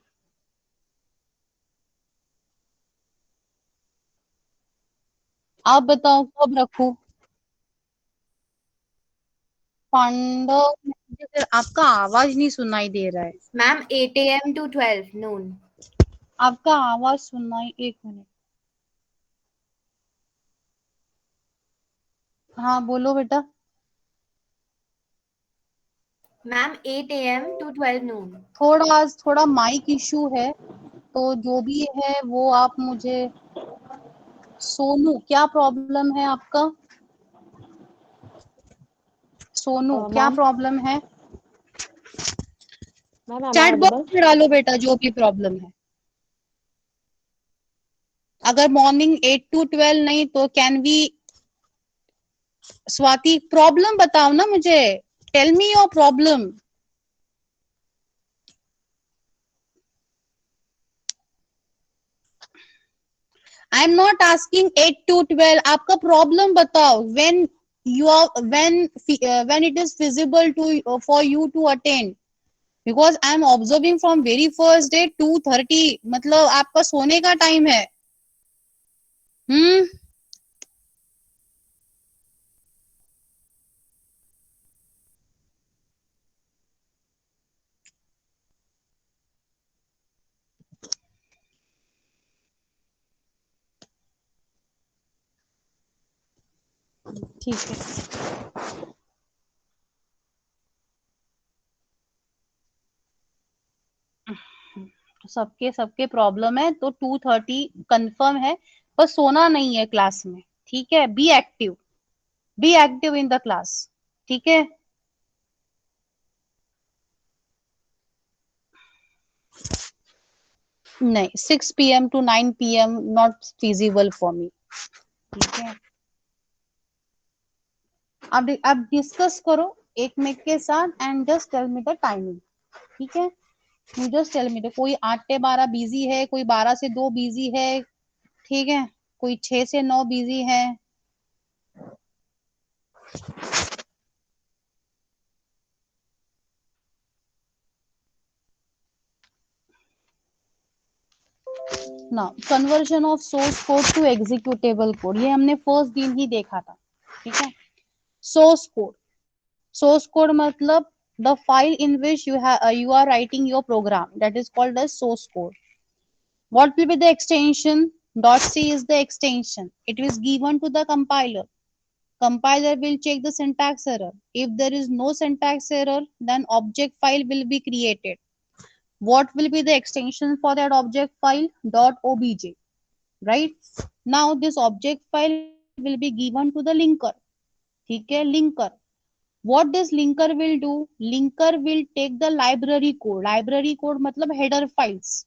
आप बताओ कब रखूं? पांडव, मुझे फिर आपका आवाज नहीं सुनाई दे रहा है। Ma'am, 8 a.m. to 12 noon. आपका आवाज सुनाई, एक मिनट। हाँ बोलो बेटा। Ma'am, 8 a.m. to 12 noon. थोड़ा आज थोड़ा माइक इशू है, तो जो भी है वो आप मुझे। सोनू, क्या प्रॉब्लम है आपका? सोनू, क्या मैम प्रॉब्लम है? Ma'am am I chat audible? Box में डालो बेटा जो भी प्रॉब्लम है। अगर मॉर्निंग 8 to 12 नहीं तो कैन वी? स्वाति, प्रॉब्लम बताओ ना मुझे, tell me your problem. I am not asking 8 to 12, आपका प्रॉब्लम बताओ। When you are when it is feasible to for you to attend, because I am observing from very first day 2:30, मतलब आपका सोने का time है। हम्म। ठीक है, सबके सबके प्रॉब्लम है, तो 2:30 कंफर्म है, पर सोना नहीं है क्लास में। ठीक है, be active, be active in the class. ठीक है। नहीं, 6 PM to 9 PM not feasible for me. ठीक है, अब डिस्कस करो एक में के साथ and just tell me the timing. ठीक है, यू जस्ट टेल मी. कोई 8 से 12 बिजी है, कोई 12 से 2 बिजी है. ठीक है, कोई 6 से 9 बिजी है. ना conversion of source code to executable code, ये हमने फर्स्ट दिन ही देखा था. ठीक है, सोर्स कोड. सोर्स कोड मतलब the file in which you are writing your program, that is called as source code. What will be the extension? .c is the extension. It is given to the compiler. Compiler will check the syntax error. If there is no syntax error, then object file will be created. What will be the extension for that object file? .obj. Right? Now this object file will be given to the linker. ठीक है, linker. What this linker will do? Linker will take the library code. Library code मतलब header files.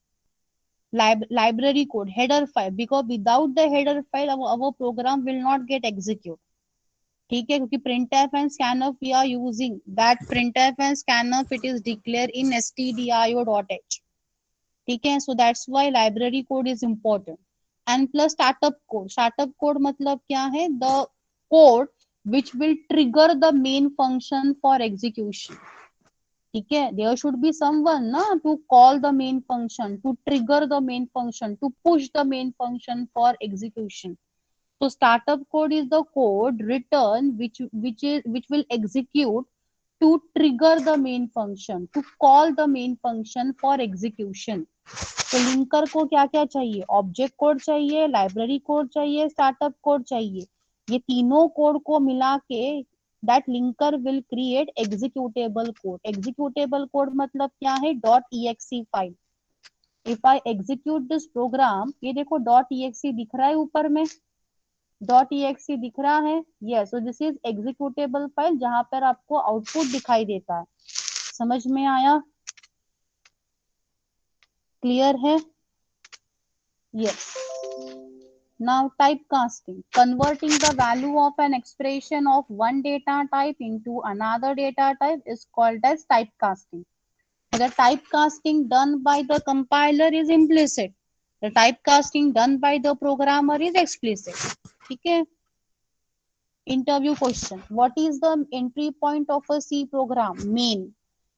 Library code, header file. Because without the header file, our program will not get execute. ठीक है, क्योंकि printf and scanf we are using. That printf and scanf it is declared in stdio.h. ठीक है, so that's why library code is important. And plus startup code. Startup code मतलब क्या है? The code which will trigger the main function for execution. ठीक है, there should be someone na to call the main function, to trigger the main function, to push the main function for execution. So startup code is the code written which will execute to trigger the main function, to call the main function for execution. तो linker को क्या क्या चाहिए? Object code चाहिए, library code चाहिए, startup code चाहिए. ये तीनों कोड को मिला के that linker will create executable code. Executable code मतलब क्या है? .exe file. If I execute this program, ये देखो .exe दिख रहा है ऊपर में. .exe दिख रहा है. Yes, so this is executable file जहां पर आपको आउटपुट दिखाई देता है. समझ में आया? क्लियर है? Yes. Now typecasting. Converting the value of an expression of one data type into another data type is called as typecasting. So the typecasting done by the compiler is implicit. The typecasting done by the programmer is explicit. ठीक है? Interview question. What is the entry point of a C program? Main.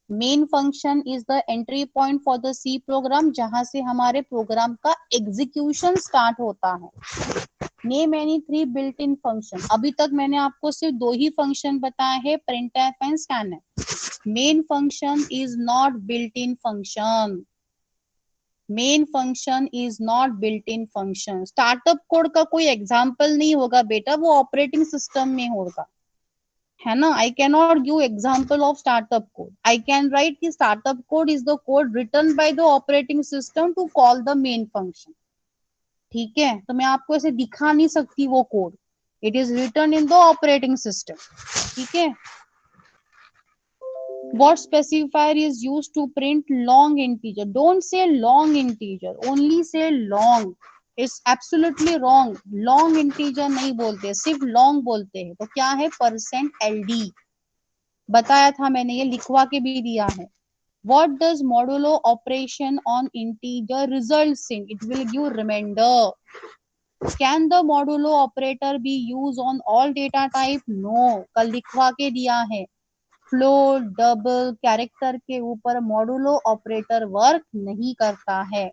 Main function is the entry point for the C program, जहां से हमारे program का execution start होता है. Name any 3 built in function. अभी तक मैंने आपको सिर्फ 2 ही फंक्शन बताए हैं, printf and scanf. Main function is not built in function. Main function is not built in function. Startup code का कोई एग्जाम्पल नहीं होगा बेटा, वो ऑपरेटिंग सिस्टम में होगा, है ना. I can not give example of startup code. I can write कि startup code is the code written by the operating system to call the main function. ठीक है, तो मैं आपको ऐसे दिखा नहीं सकती वो कोड. It is written in the operating system. ठीक है. What specifier is used to print long integer? Don't say long integer, only say long. It's absolutely wrong. Long integer नहीं बोलते, सिर्फ long बोलते हैं. तो क्या है? %LD. बताया था मैंने, ये लिखवा के भी दिया है. What does modulo operation on integer results in? It will give remainder. Can the modulo operator be used on all data type? No. कल लिखवा के दिया है. फ्लोट, डबल, कैरेक्टर के ऊपर मॉडुलो ऑपरेटर वर्क नहीं करता है.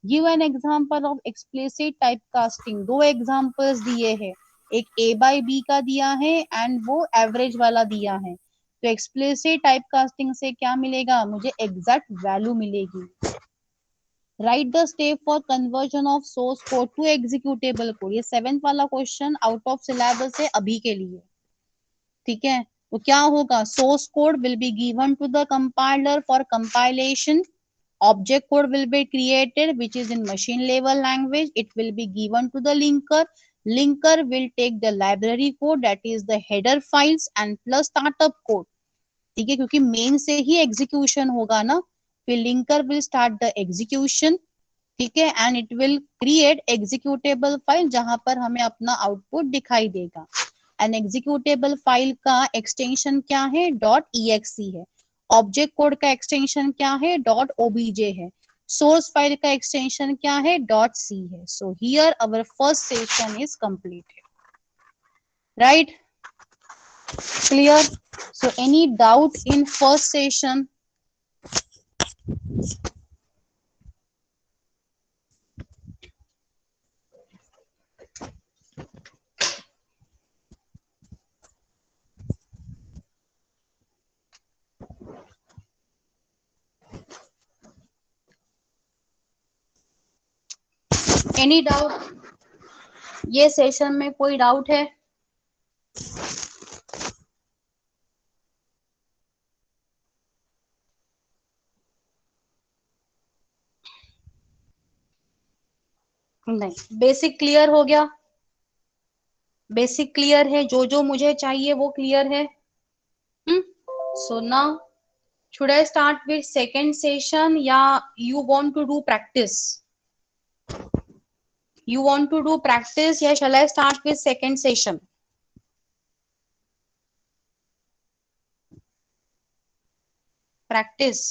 Give an example of explicit typecasting. 2 examples दिए हैं, एक A by B का दिया है एंड वो एवरेज वाला दिया है. तो एक्सप्लिसिट टाइपकास्टिंग से क्या मिलेगा? मुझे एग्जैक्ट वैल्यू मिलेगी. Write the step for conversion of source code to executable code. ये 7th वाला क्वेश्चन आउट ऑफ सिलेबस है अभी के लिए. ठीक है, तो क्या होगा? Source code will be given to the compiler for compilation. Object code will be created which is in machine level language. It will be given to the linker. Linker will take the library code, that is the header files and plus startup code. ठीक है, क्योंकि main से ही execution होगा ना, फिर linker will start the execution. ठीक है, and it will create executable file जहां पर हमें अपना आउटपुट दिखाई देगा। एंड एग्जीक्यूटेबल फाइल का एक्सटेंशन क्या है, डॉट .exe है। ऑब्जेक्ट कोड का एक्सटेंशन क्या है, डॉट .obj है। सोर्स फाइल का एक्सटेंशन क्या है, डॉट .c है। So here our first session is completed, right? Clear? So any doubt in first session? Any doubt? ये सेशन में कोई डाउट है? नहीं, बेसिक क्लियर हो गया? बेसिक क्लियर है, जो जो मुझे चाहिए वो क्लियर है? So now should I start with second session या you want to do practice? You want to do practice या shall I start with second session? Practice.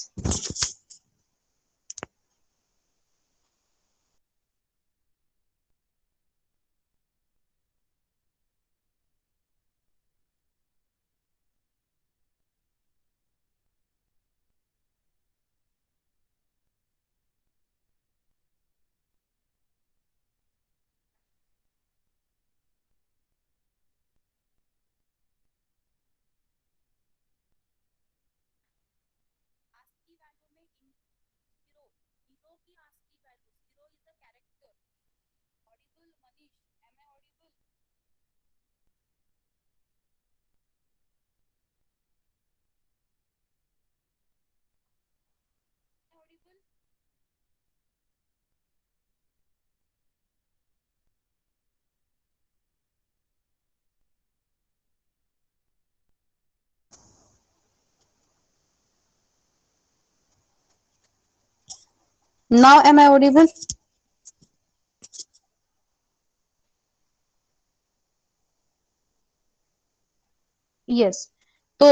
Now am I audible? Yes. तो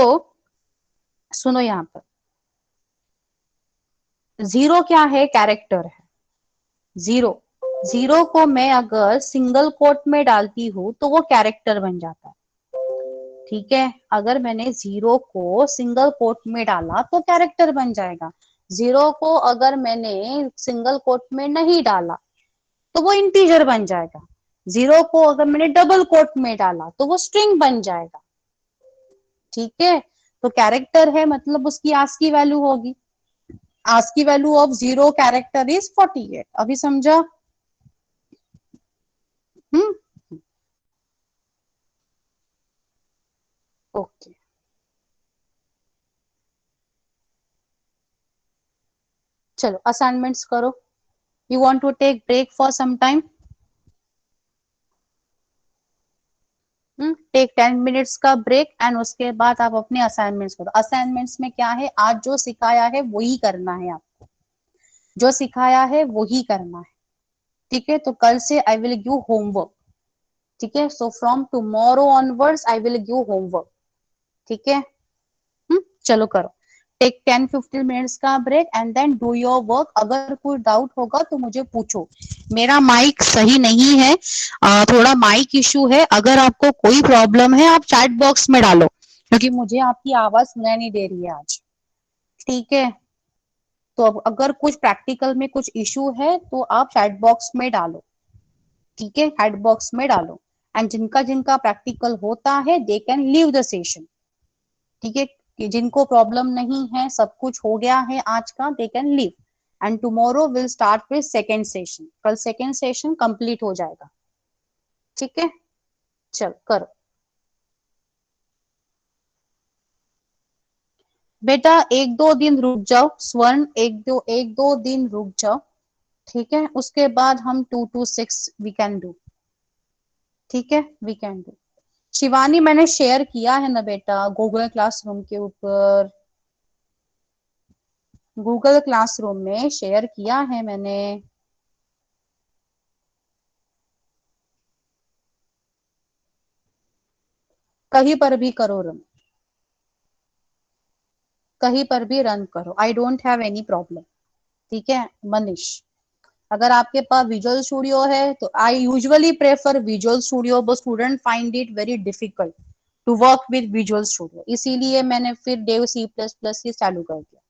सुनो, यहाँ पर zero क्या है, character है। Zero, zero को मैं अगर सिंगल कोट में डालती हूँ तो वो कैरेक्टर बन जाता है। ठीक है, अगर मैंने जीरो को सिंगल कोट में डाला तो कैरेक्टर बन जाएगा। जीरो को अगर मैंने सिंगल कोट में नहीं डाला तो वो इंटीजर बन जाएगा। जीरो को अगर मैंने डबल कोट में डाला तो वो स्ट्रिंग बन जाएगा। ठीक है, तो कैरेक्टर है मतलब उसकी आस्की वैल्यू होगी। ASCII value of zero character is 48। अभी समझा? Hmm, okay. चलो असाइनमेंट्स करो। You want to take break for some time? Take 10 minutes का ब्रेक एंड उसके बाद आप अपने असाइनमेंट्स करो। असाइनमेंट्स में क्या है, आज जो सिखाया है वही करना है आपको। जो सिखाया है वही करना है। ठीक है, तो कल से आई विल गिव होमवर्क। ठीक है, so from tomorrow onwards I will give homework. ठीक है, चलो करो। टेक 10-15 मिनट्स का break and then do your work. अगर कोई डाउट होगा तो मुझे पूछो। मेरा माइक सही नहीं है, थोड़ा माइक इशू है। अगर आपको कोई प्रॉब्लम है आप चैट बॉक्स में डालो, क्योंकि मुझे आपकी आवाज सुनाई नहीं दे रही है आज। ठीक है, तो अब अगर कुछ प्रैक्टिकल में कुछ इशू है तो आप चैट बॉक्स में डालो। ठीक है, चैट बॉक्स में डालो। एंड जिनका जिनका प्रैक्टिकल होता है they can leave the session. ठीक है, कि जिनको प्रॉब्लम नहीं है, सब कुछ हो गया है आज का, they can leave. And tomorrow will start with second session. कल सेकेंड सेशन कंप्लीट हो जाएगा। ठीक है, चल करो बेटा। एक दो दिन रुक जाओ स्वर्ण, एक दो दिन रुक जाओ। ठीक है, उसके बाद हम 2 to 6 वी कैन डू। ठीक है, वी कैन डू। शिवानी मैंने शेयर किया है ना बेटा गूगल क्लासरूम के ऊपर। गूगल क्लासरूम में शेयर किया है मैंने। कहीं पर भी करो रन, कहीं पर भी रन करो, I don't have any problem. ठीक है मनीष, अगर आपके पास विजुअल स्टूडियो है तो I usually prefer Visual Studio, but student find it very difficult to work with Visual Studio, इसीलिए मैंने फिर डेव सी प्लस प्लस ही चालू कर दिया।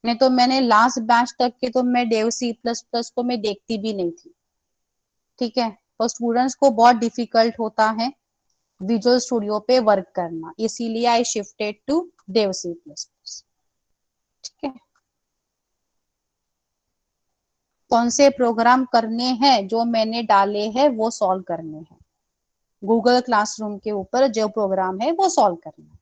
नहीं तो मैंने लास्ट बैच तक के तो मैं डेव सी प्लस प्लस को मैं देखती भी नहीं थी। ठीक है, और स्टूडेंट्स को बहुत डिफिकल्ट होता है विजुअल स्टूडियो पे वर्क करना, इसीलिए I shifted to Dev C plus plus. ठीक है, कौन से प्रोग्राम करने हैं जो मैंने डाले हैं वो सॉल्व करने हैं, गूगल क्लासरूम के ऊपर जो प्रोग्राम है वो सॉल्व करना है।